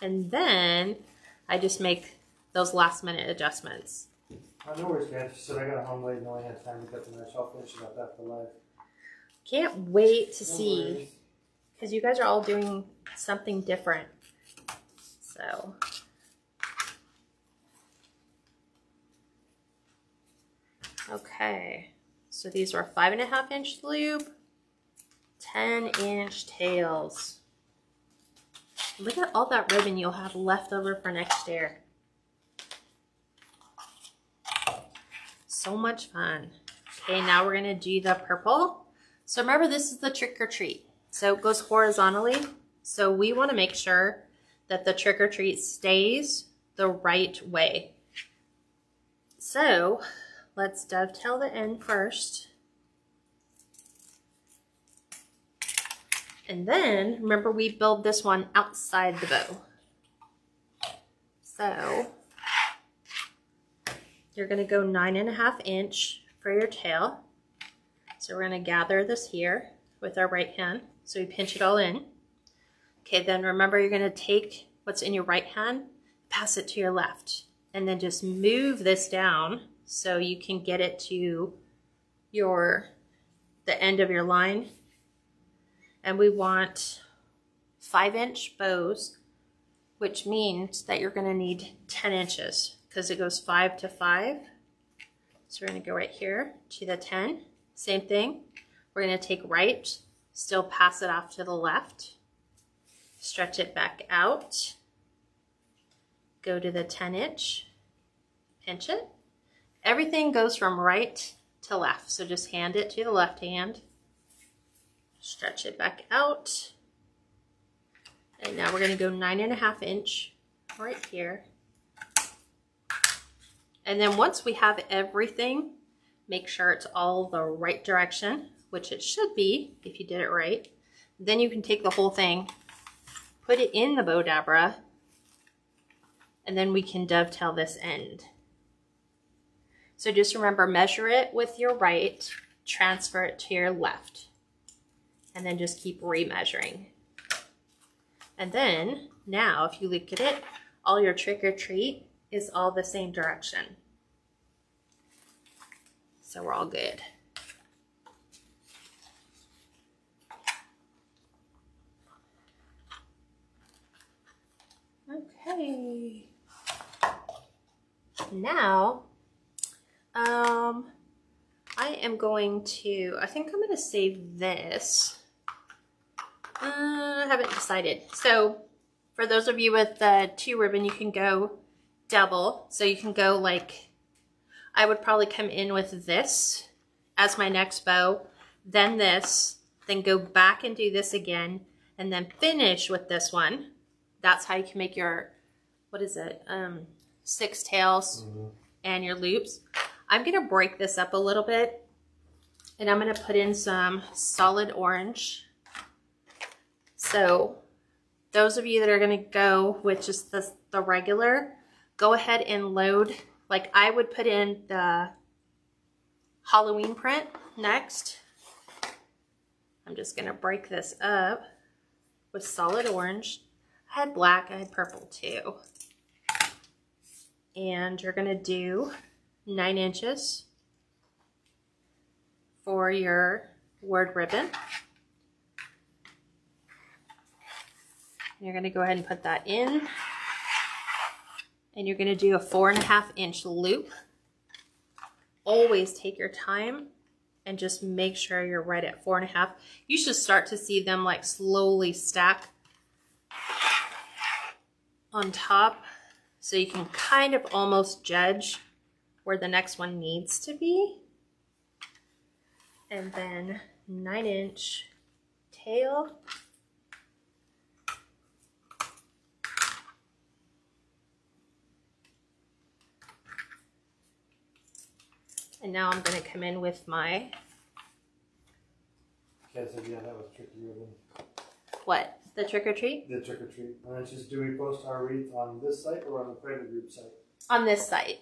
Speaker 1: And then I just make those last minute adjustments.
Speaker 2: No worries, Kathy. She said I got home late and only had time to cut the mesh. I'll finish it up after live.
Speaker 1: Can't wait to
Speaker 2: No
Speaker 1: see,
Speaker 2: worries.
Speaker 1: because you guys are all doing something different. So. Okay, so these are 5.5 inch loop, 10 inch tails. Look at all that ribbon you'll have left over for next year. So much fun. Okay, now we're gonna do the purple. So remember, this is the trick or treat. So it goes horizontally. So we wanna make sure that the trick or treat stays the right way. So let's dovetail the end first. And then, remember, we build this one outside the bow. So, you're gonna go 9.5 inch for your tail. So we're gonna gather this here with our right hand. So we pinch it all in. Okay, then remember, you're gonna take what's in your right hand, pass it to your left, and then just move this down so you can get it to the end of your line. And we want 5 inch bows, which means that you're gonna need 10 inches because it goes 5 to 5. So we're gonna go right here to the 10. Same thing. We're gonna take right, still pass it off to the left, stretch it back out, go to the 10 inch, pinch it. Everything goes from right to left. So just hand it to the left hand. Stretch it back out. And now we're going to go 9.5 inch right here. And then once we have everything, make sure it's all the right direction, which it should be if you did it right. Then you can take the whole thing, put it in the Bodabra, and then we can dovetail this end. So just remember, measure it with your right, transfer it to your left, and then just keep remeasuring. And then now if you look at it, all your trick or treat is all the same direction. So we're all good. Okay. Now, I am going to, I think I'm going to save this. I haven't decided. So for those of you with the 2 ribbon, you can go double. So you can go like, I would probably come in with this as my next bow, then this, then go back and do this again, and then finish with this one. That's how you can make your, what is it, 6 tails and your loops. I'm going to break this up a little bit, and I'm going to put in some solid orange. So those of you that are going to go with just the regular, go ahead and load, like I would put in the Halloween print next. I'm just going to break this up with solid orange. I had black, I had purple too. And you're going to do 9 inches for your word ribbon. You're going to go ahead and put that in. And you're going to do a 4.5 inch loop. Always take your time and just make sure you're right at 4.5. You should start to see them like slowly stack on top, so you can kind of almost judge where the next one needs to be. And then 9 inch tail. And now I'm going to come in with my...
Speaker 2: Okay, so yeah, that was tricky ribbon.
Speaker 1: What? The trick or treat?
Speaker 2: The trick or treat. And then just, do we post our wreath on this site or on the private group site?
Speaker 1: On this site.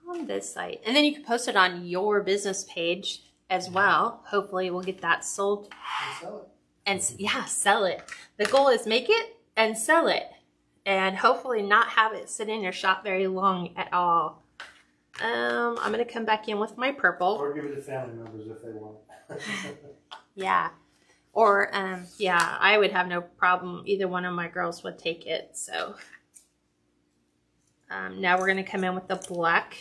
Speaker 1: On this site. And then you can post it on your business page as well. Hopefully we'll get that sold.
Speaker 2: And sell it.
Speaker 1: And yeah, sell it. The goal is make it and sell it. And hopefully not have it sit in your shop very long at all. I'm going to come back in with my purple.
Speaker 2: Or give it to family members if they want.
Speaker 1: Yeah. Or, yeah, I would have no problem. Either one of my girls would take it. So now we're going to come in with the black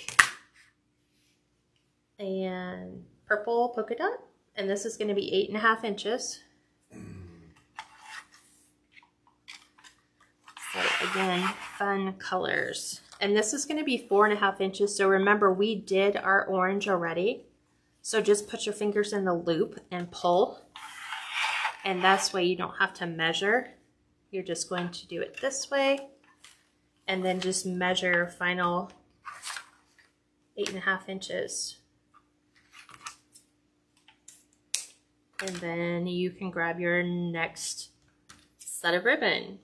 Speaker 1: and purple polka dot. And this is going to be 8.5 inches. So again, fun colors. And this is going to be 4.5 inches. So remember, we did our orange already. So just put your fingers in the loop and pull. And that's way you don't have to measure. You're just going to do it this way. And then just measure final 8.5 inches. And then you can grab your next set of ribbon.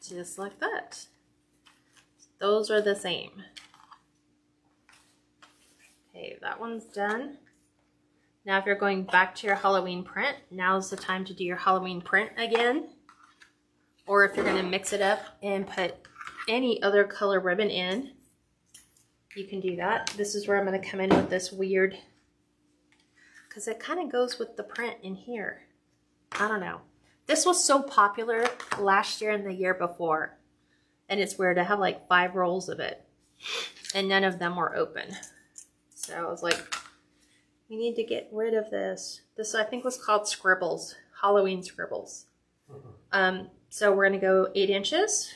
Speaker 1: Just like that. Those are the same. Okay, that one's done. Now if you're going back to your Halloween print, now's the time to do your Halloween print again. Or if you're going to mix it up and put any other color ribbon in, you can do that. This is where I'm going to come in with this weird, because it kind of goes with the print in here. I don't know. This was so popular last year and the year before. And it's weird. I have like 5 rolls of it. And none of them were open. So I was like, we need to get rid of this. This I think was called Scribbles. Halloween Scribbles. So we're going to go 8 inches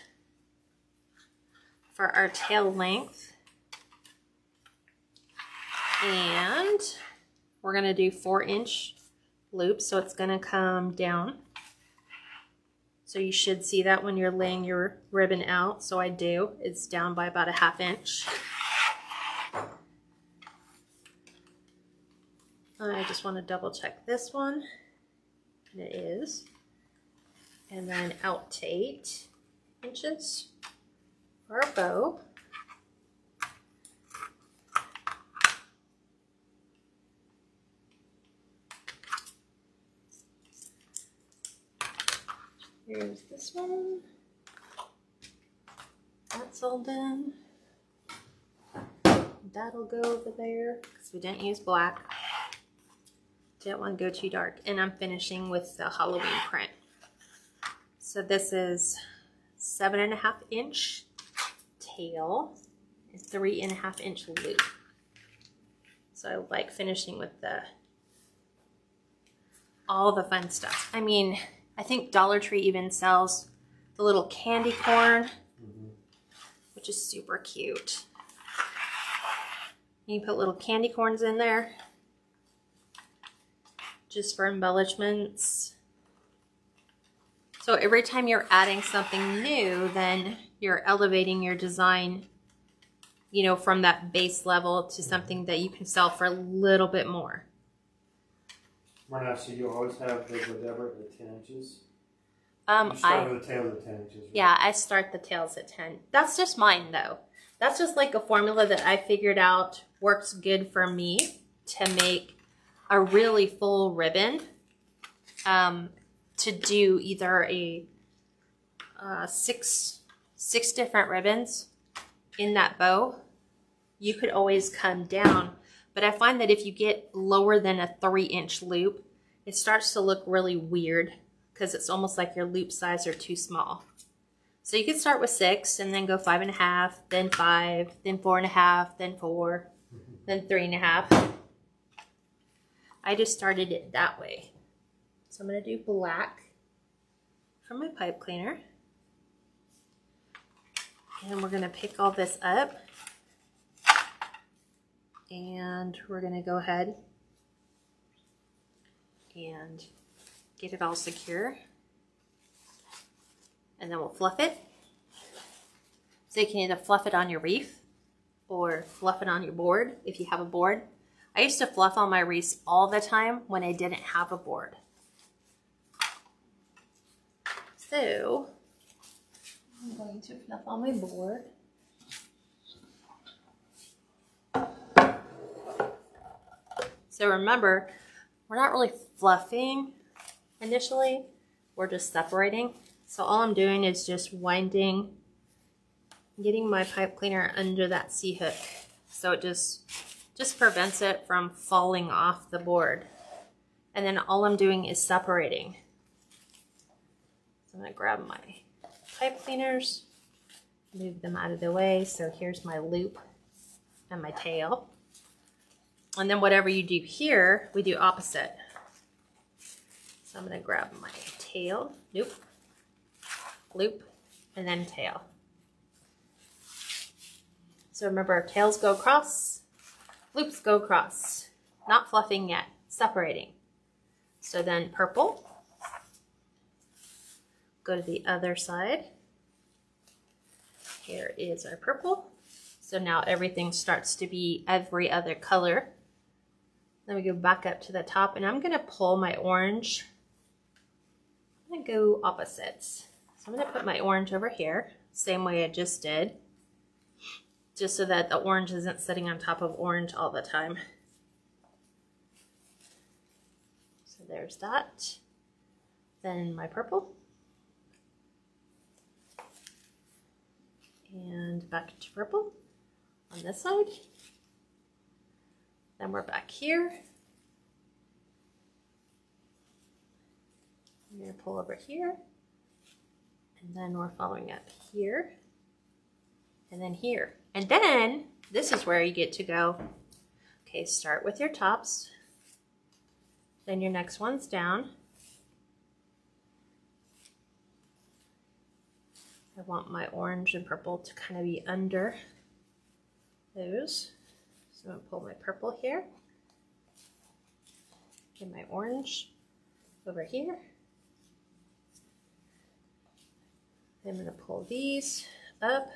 Speaker 1: for our tail length. And we're going to do 4-inch loops. So it's going to come down. So you should see that when you're laying your ribbon out. So I do. It's down by about 1/2 inch. I just want to double check this one. And it is. And then out to 8 inches for our bow. Here's this one. That's all done. That'll go over there because we didn't use black. Didn't want to go too dark. And I'm finishing with the Halloween print. So this is 7.5 inch tail and 3.5 inch loop. So I like finishing with all the fun stuff. I mean, I think Dollar Tree even sells the little candy corn, which is super cute. You can put little candy corns in there just for embellishments. So every time you're adding something new, then you're elevating your design, you know, from that base level to something that you can sell for a little bit more.
Speaker 2: Marna, so you always have the whatever at 10 inches?
Speaker 1: You start
Speaker 2: with the tails at 10 inches, right?
Speaker 1: Yeah, I start the tails at 10. That's just mine though. That's just like a formula that I figured out works good for me to make a really full ribbon. To do either a 6 different ribbons in that bow. You could always come down, but I find that if you get lower than a 3 inch loop, it starts to look really weird because it's almost like your loop size are too small. So you could start with 6 and then go 5.5, then 5, then 4.5, then 4, then 3.5. I just started it that way. So I'm going to do black for my pipe cleaner. And we're going to pick all this up. And we're going to go ahead and get it all secure. And then we'll fluff it. So you can either fluff it on your wreath or fluff it on your board if you have a board. I used to fluff on my wreaths all the time when I didn't have a board. So I'm going to fluff on my board. So remember, we're not really fluffing initially, we're just separating. So all I'm doing is just winding, getting my pipe cleaner under that C-hook. So it just prevents it from falling off the board. And then all I'm doing is separating. So I'm gonna grab my pipe cleaners, move them out of the way. So here's my loop and my tail. And then whatever you do here, we do opposite. So I'm gonna grab my tail, loop, and then tail. So remember, tails go across, loops go across. Not fluffing yet, separating. So then purple, go to the other side. Here is our purple. So now everything starts to be every other color. Then we go back up to the top and I'm gonna pull my orange. I'm gonna go opposites. So I'm gonna put my orange over here, same way I just did, just so that the orange isn't sitting on top of orange all the time. So there's that. Then my purple. And back to purple on this side. Then we're back here. I'm going to pull over here. And then we're following up here. And then here. And then this is where you get to go. Okay, start with your tops. Then your next one's down. I want my orange and purple to kind of be under those. So I'm going to pull my purple here. Get my orange over here. Then I'm going to pull these up.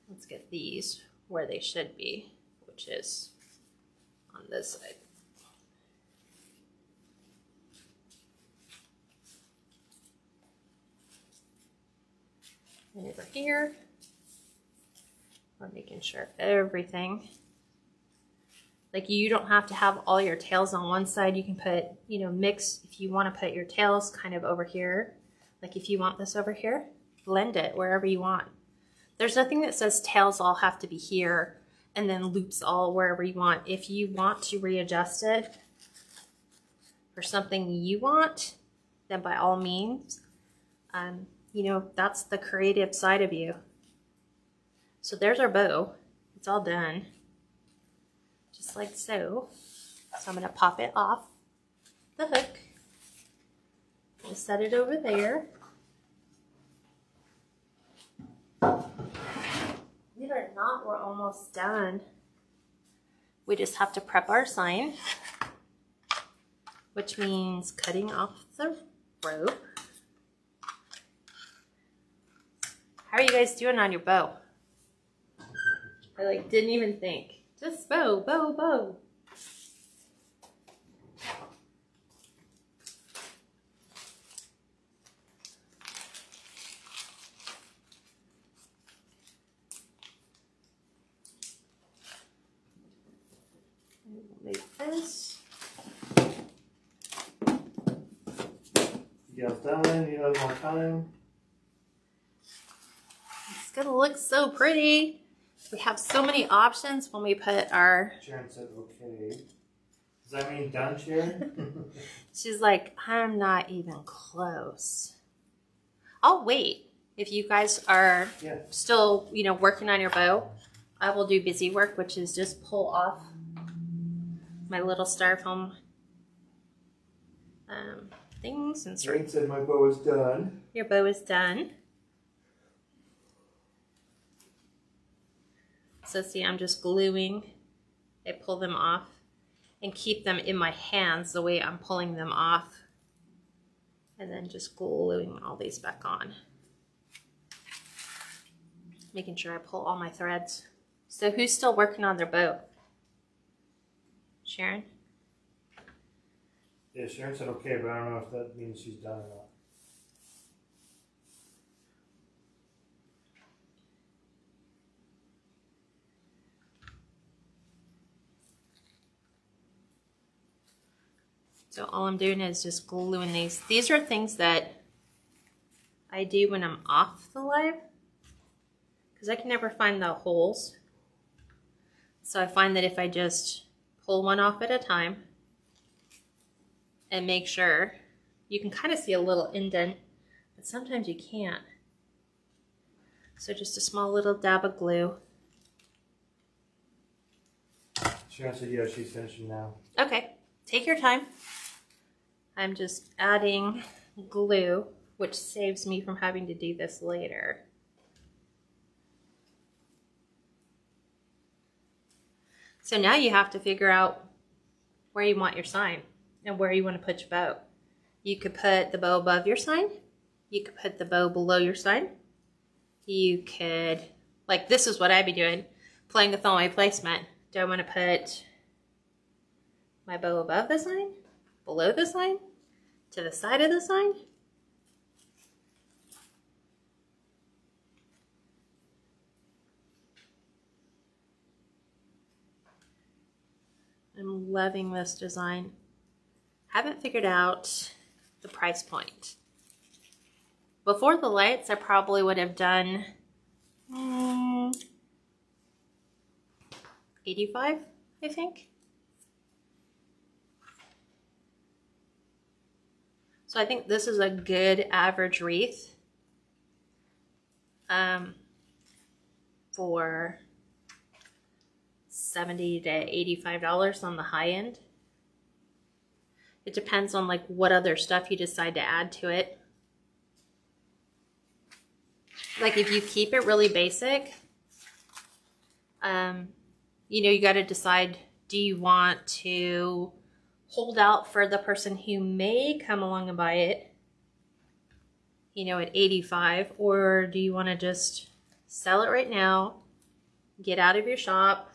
Speaker 1: Let's get these where they should be, which is on this side. And over here, we're making sure everything, like you don't have to have all your tails on one side. You can put, you know, mix if you want to put your tails kind of over here. Like if you want this over here, blend it wherever you want. There's nothing that says tails all have to be here and then loops all wherever you want. If you want to readjust it for something you want, then by all means, you know, that's the creative side of you. So there's our bow. It's all done. Just like so. So I'm going to pop it off the hook. We'll set it over there. Believe it or not, we're almost done. We just have to prep our sign, which means cutting off the rope. How are you guys doing on your bow? I like didn't even think. Just bow, bow, bow. Make this.
Speaker 2: You guys done? You know, more time.
Speaker 1: It's gonna look so pretty. We have so many options when we put our...
Speaker 2: Sharon said okay. Does that mean done, Sharon?
Speaker 1: She's like, I'm not even close. I'll wait. If you guys are still, you know, working on your bow, I will do busy work, which is just pull off my little styrofoam things and
Speaker 2: Sharon said my bow is done.
Speaker 1: Your bow is done. So see, I'm just gluing. I pull them off and keep them in my hands the way I'm pulling them off. And then just gluing all these back on. Making sure I pull all my threads. So who's still working on their bow? Sharon?
Speaker 2: Yeah, Sharon said okay, but I don't know if that means she's done or not.
Speaker 1: So all I'm doing is just gluing these. These are things that I do when I'm off the live, because I can never find the holes. So I find that if I just pull one off at a time and make sure, you can kind of see a little indent, but sometimes you can't. So just a small little dab of glue.
Speaker 2: Sharon said yeah, she's finishing now.
Speaker 1: Okay, take your time. I'm just adding glue, which saves me from having to do this later. So now you have to figure out where you want your sign and where you want to put your bow. You could put the bow above your sign. You could put the bow below your sign. You could, like this is what I'd be doing, playing with all my placement. Do I want to put my bow above the sign? Below the sign? To the side of the sign? I'm loving this design. Haven't figured out the price point. Before the lights, I probably would have done $85, I think. So I think this is a good average wreath for $70 to $85 on the high end. It depends on like what other stuff you decide to add to it. Like if you keep it really basic, you know, you got to decide, do you want to hold out for the person who may come along and buy it, you know, at 85, or do you want to just sell it right now, get out of your shop,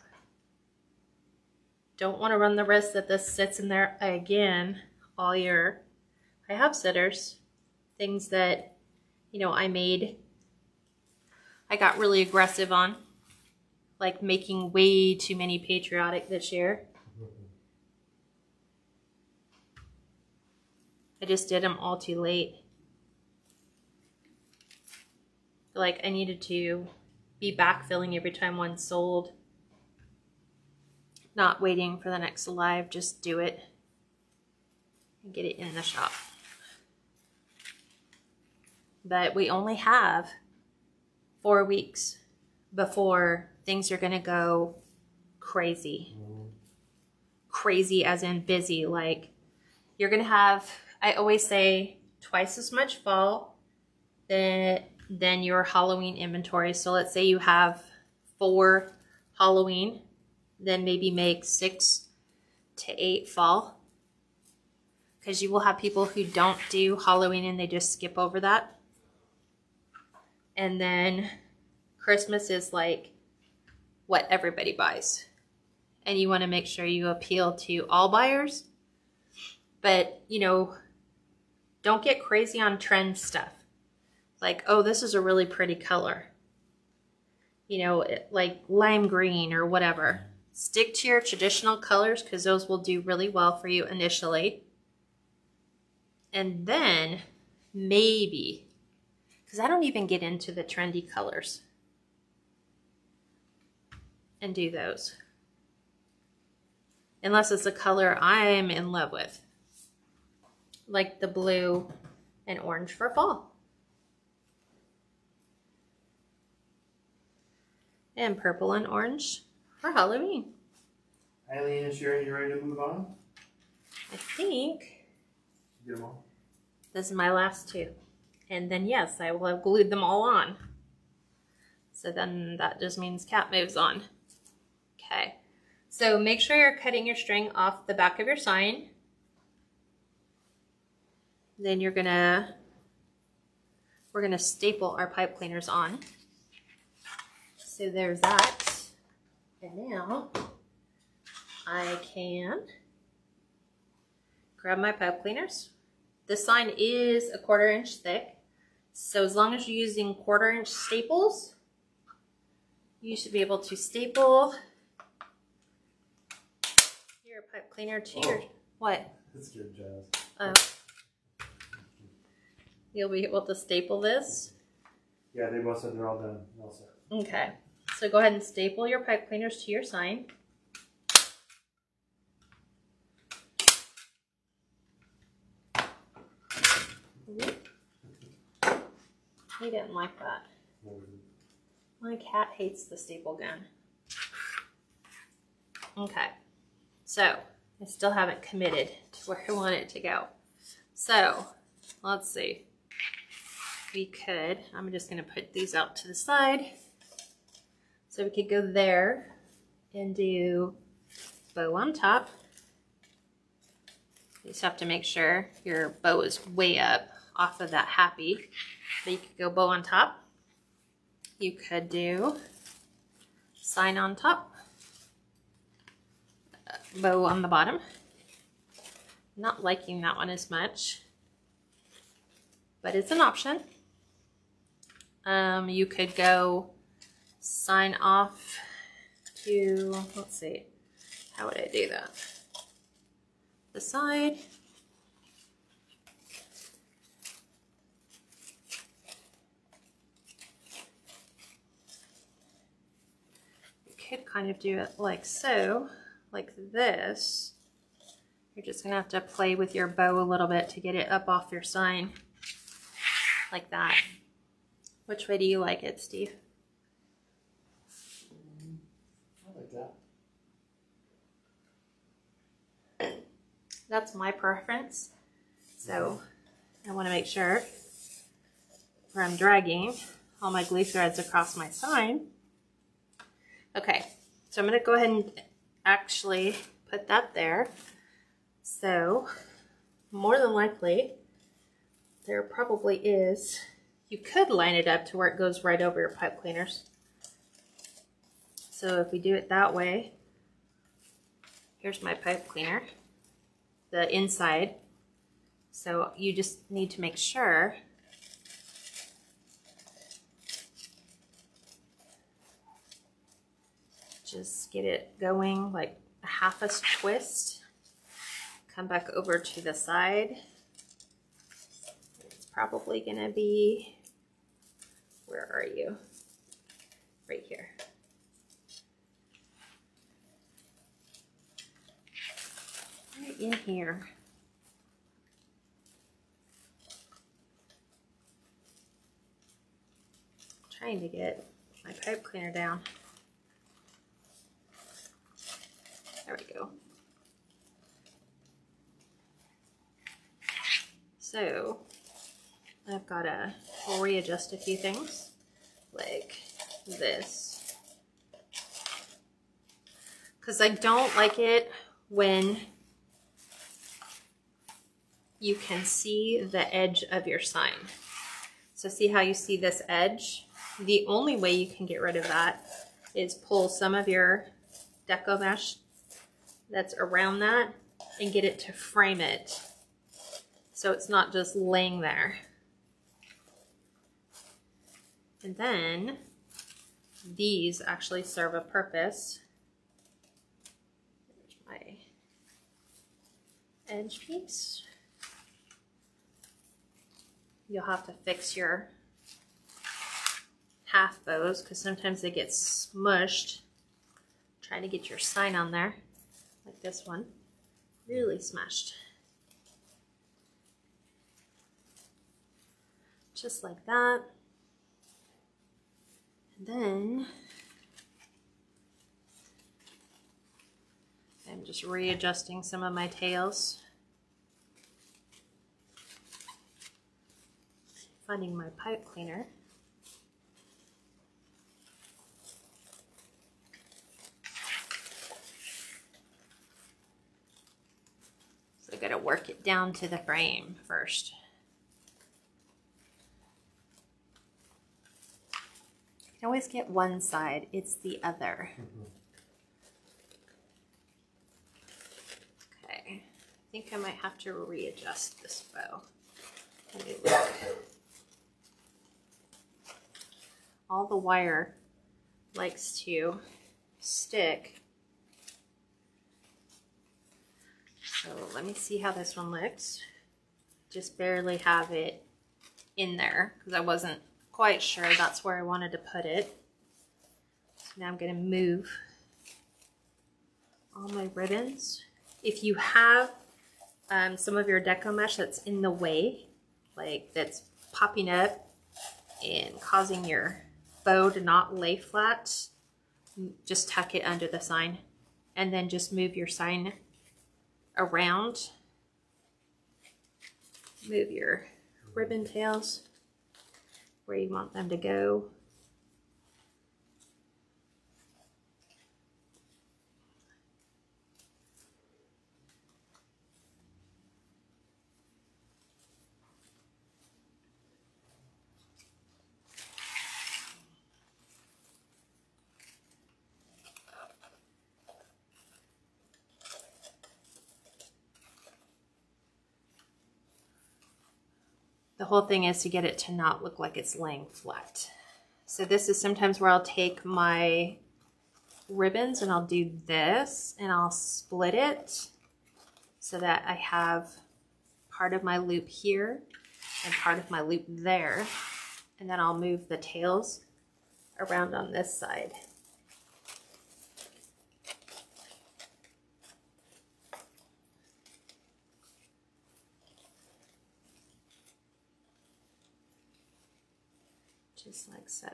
Speaker 1: don't want to run the risk that this sits in there again all year. I have sitters, things that, you know, I made I got really aggressive on, like making way too many patriotic this year. I just did them all too late. Like I needed to be backfilling every time one sold. Not waiting for the next live, just do it and get it in the shop. But we only have 4 weeks before things are gonna go crazy. Crazy as in busy. Like you're gonna have, I always say, twice as much fall than your Halloween inventory. So let's say you have 4 Halloween, then maybe make 6 to 8 fall. Because you will have people who don't do Halloween and they just skip over that. And then Christmas is like what everybody buys. And you want to make sure you appeal to all buyers. But, you know, don't get crazy on trend stuff. Like, oh, this is a really pretty color. You know, like lime green or whatever. Stick to your traditional colors because those will do really well for you initially. And then maybe, because I don't even get into the trendy colors, and do those. Unless it's a color I'm in love with. Like the blue and orange for fall. And purple and orange for Halloween.
Speaker 2: Eileen and Sharon, you ready to move on?
Speaker 1: I think
Speaker 2: Get them all.
Speaker 1: this is my last 2. And then yes, I will have glued them all on. So then that just means Kat moves on. Okay. So make sure you're cutting your string off the back of your sign. Then we're gonna staple our pipe cleaners on. So there's that. And now I can grab my pipe cleaners. This sign is a 1/4 inch thick. So as long as you're using 1/4 inch staples, you should be able to staple your pipe cleaner to your, what?
Speaker 2: That's good, Jazz.
Speaker 1: Oh. You'll be able to staple this.
Speaker 2: Yeah, they both said they're all done. All set.
Speaker 1: Okay. So go ahead and staple your pipe cleaners to your sign. He didn't like that. My cat hates the staple gun. Okay. So I still haven't committed to where I want it to go. So let's see. We could, I'm just going to put these out to the side. So we could go there and do bow on top. You just have to make sure your bow is way up off of that happy. But you could go bow on top. You could do sign on top, bow on the bottom. Not liking that one as much, but it's an option. You could go sign off to, let's see, how would I do that? The side. You could kind of do it like so, like this. You're just gonna have to play with your bow a little bit to get it up off your sign, like that. Which way do you like it, Steve?
Speaker 2: I like that.
Speaker 1: That's my preference. So I want to make sure where I'm dragging all my glue threads across my sign. Okay, so I'm going to go ahead and actually put that there. So more than likely, there probably is, you could line it up to where it goes right over your pipe cleaners. So if we do it that way, here's my pipe cleaner, the inside. So you just need to make sure Just get it going like a half a twist. Come back over to the side. It's probably gonna be, where are you? Right here. Right in here. Trying to get my pipe cleaner down. There we go. So I've got to readjust a few things like this, because I don't like it when you can see the edge of your sign. So see how you see this edge? The only way you can get rid of that is pull some of your deco mesh that's around that and get it to frame it so it's not just laying there. And then these actually serve a purpose. There's my edge piece. You'll have to fix your half bows because sometimes they get smushed trying to get your sign on there, like this one, really smashed. Just like that. And then I'm just readjusting some of my tails. Finding my pipe cleaner. So I gotta work it down to the frame first. You can always get one side, it's the other. Okay, I think I might have to readjust this bow. Let me look. All the wire likes to stick. So let me see how this one looks. Just barely have it in there because I wasn't quite sure that's where I wanted to put it. So now I'm going to move all my ribbons. If you have some of your deco mesh that's in the way, like that's popping up and causing your bow to not lay flat, just tuck it under the sign and then just move your sign around. Move your ribbon tails where you want them to go. The whole thing is to get it to not look like it's laying flat. So this is sometimes where I'll take my ribbons and I'll do this and I'll split it so that I have part of my loop here and part of my loop there. And then I'll move the tails around on this side. Just like so.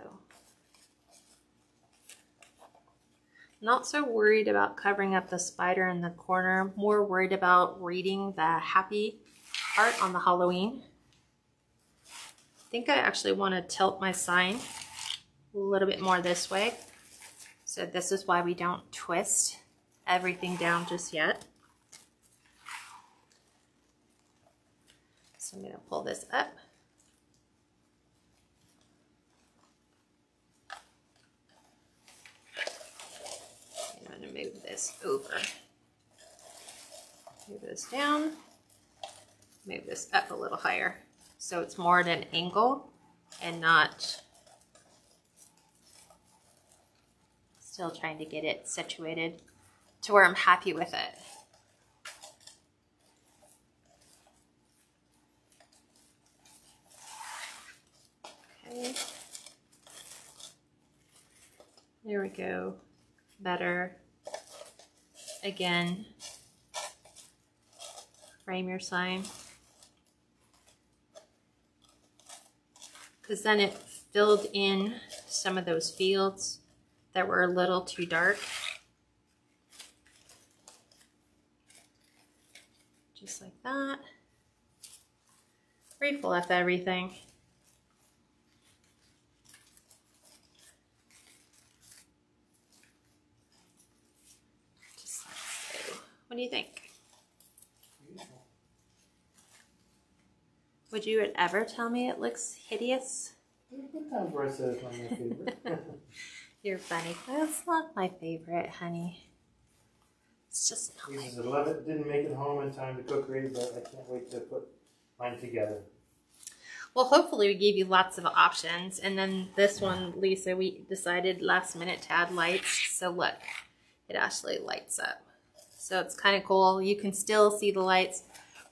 Speaker 1: Not so worried about covering up the spider in the corner, more worried about reading the happy part on the Halloween. I think I actually want to tilt my sign a little bit more this way. So this is why we don't twist everything down just yet. So I'm going to pull this up. Move this over. Move this down. Move this up a little higher so it's more at an angle and not Still trying to get it situated to where I'm happy with it. Okay. There we go. Better. Again, frame your sign. Because then it filled in some of those fields that were a little too dark. Just like that. Grateful of everything. Just like so. What do you think?
Speaker 2: Beautiful.
Speaker 1: Would you ever tell me it looks hideous?
Speaker 2: There's been times where I said it's not my favorite.
Speaker 1: You're funny. That's not my favorite, honey. It's just not.
Speaker 2: Lisa's 11. Didn't make it home in time to cook ready, but I can't wait to put mine together.
Speaker 1: Well, hopefully we gave you lots of options. And then this one, Lisa, we decided last minute to add lights. So look, it actually lights up. So it's kind of cool. You can still see the lights.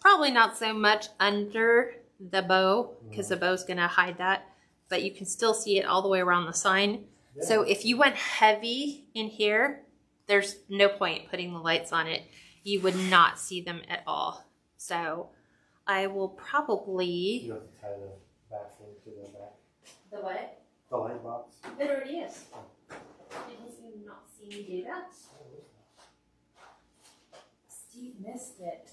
Speaker 1: Probably not so much under the bow because the bow's going to hide that. But you can still see it all the way around the sign. Yeah. So if you went heavy in here, there's no point putting the lights on it. You would not see them at all. So I will probably...
Speaker 2: You have to tie the back thing to the back.
Speaker 1: The what?
Speaker 2: The light box.
Speaker 1: It already is. Did you not see me do that? Steve missed it.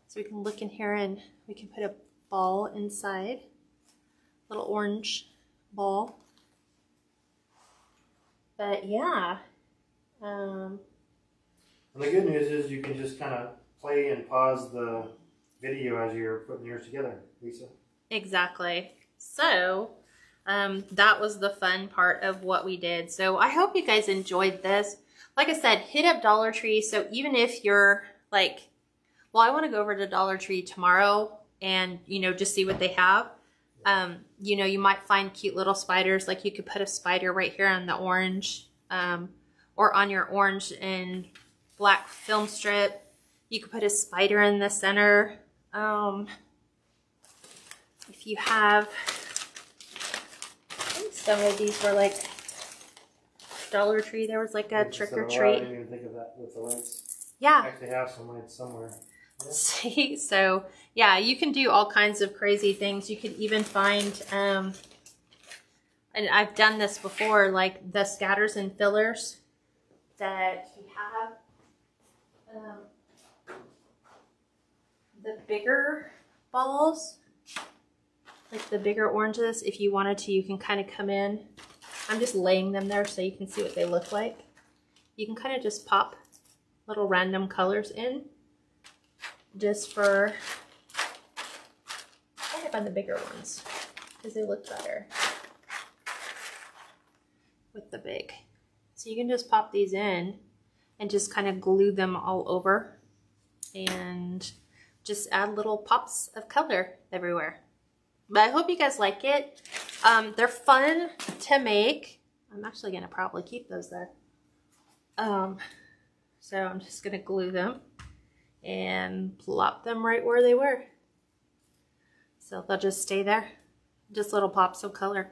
Speaker 1: So we can look in here and we can put a ball inside. Little orange ball. But yeah.
Speaker 2: And the good news is you can just kind of play and pause the video as you're putting yours together, Lisa.
Speaker 1: Exactly. So that was the fun part of what we did. So I hope you guys enjoyed this. Like I said, hit up Dollar Tree. So even if you're like, well, I want to go over to Dollar Tree tomorrow and, you know, just see what they have. You know, you might find cute little spiders. Like you could put a spider right here on the orange, or on your orange and black film strip. You could put a spider in the center. If you have, I think some of these were like Dollar Tree. There was like a trick or treat.
Speaker 2: I didn't even think of that with the lights.
Speaker 1: Yeah.
Speaker 2: I actually have some lights somewhere. Yeah.
Speaker 1: See, so yeah, you can do all kinds of crazy things. You could even find, and I've done this before, like the scatters and fillers that you have. The bigger balls, like the bigger oranges, if you wanted to, you can kind of come in. I'm just laying them there so you can see what they look like. You can kind of just pop little random colors in. Just for, I think I find the bigger ones because they look better with the big. So you can just pop these in and just kind of glue them all over and just add little pops of color everywhere. But I hope you guys like it. They're fun to make. I'm actually going to probably keep those there. So I'm just going to glue them and plop them right where they were. So they'll just stay there. Just little pops of color.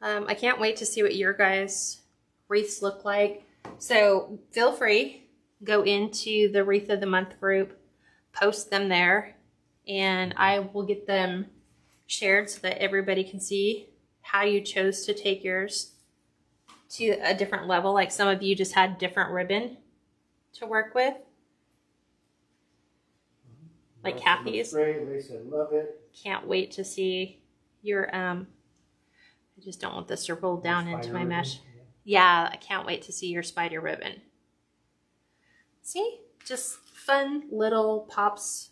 Speaker 1: I can't wait to see what your guys' wreaths look like. So feel free, go into the Wreath of the Month group, post them there, and I will get them shared so that everybody can see how you chose to take yours to a different level. Like some of you just had different ribbon to work with. Like Kathy's.
Speaker 2: Great. They said love it.
Speaker 1: Can't wait to see your, I just don't want this to roll down into my mesh. Yeah, I can't wait to see your spider ribbon. See? Just fun little pops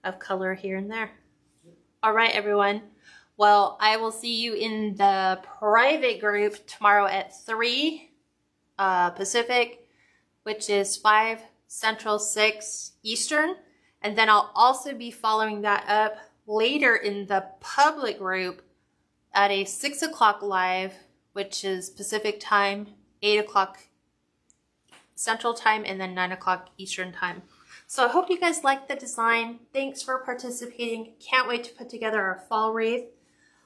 Speaker 1: of color here and there. All right, everyone. Well, I will see you in the private group tomorrow at 3 Pacific, which is 5 Central, 6 Eastern. And then I'll also be following that up later in the public group at a 6 o'clock live which is Pacific time, 8 o'clock Central time, and then 9 o'clock Eastern time. So I hope you guys liked the design. Thanks for participating. Can't wait to put together our fall wreath.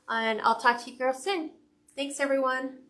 Speaker 1: And I'll talk to you girls soon. Thanks, everyone.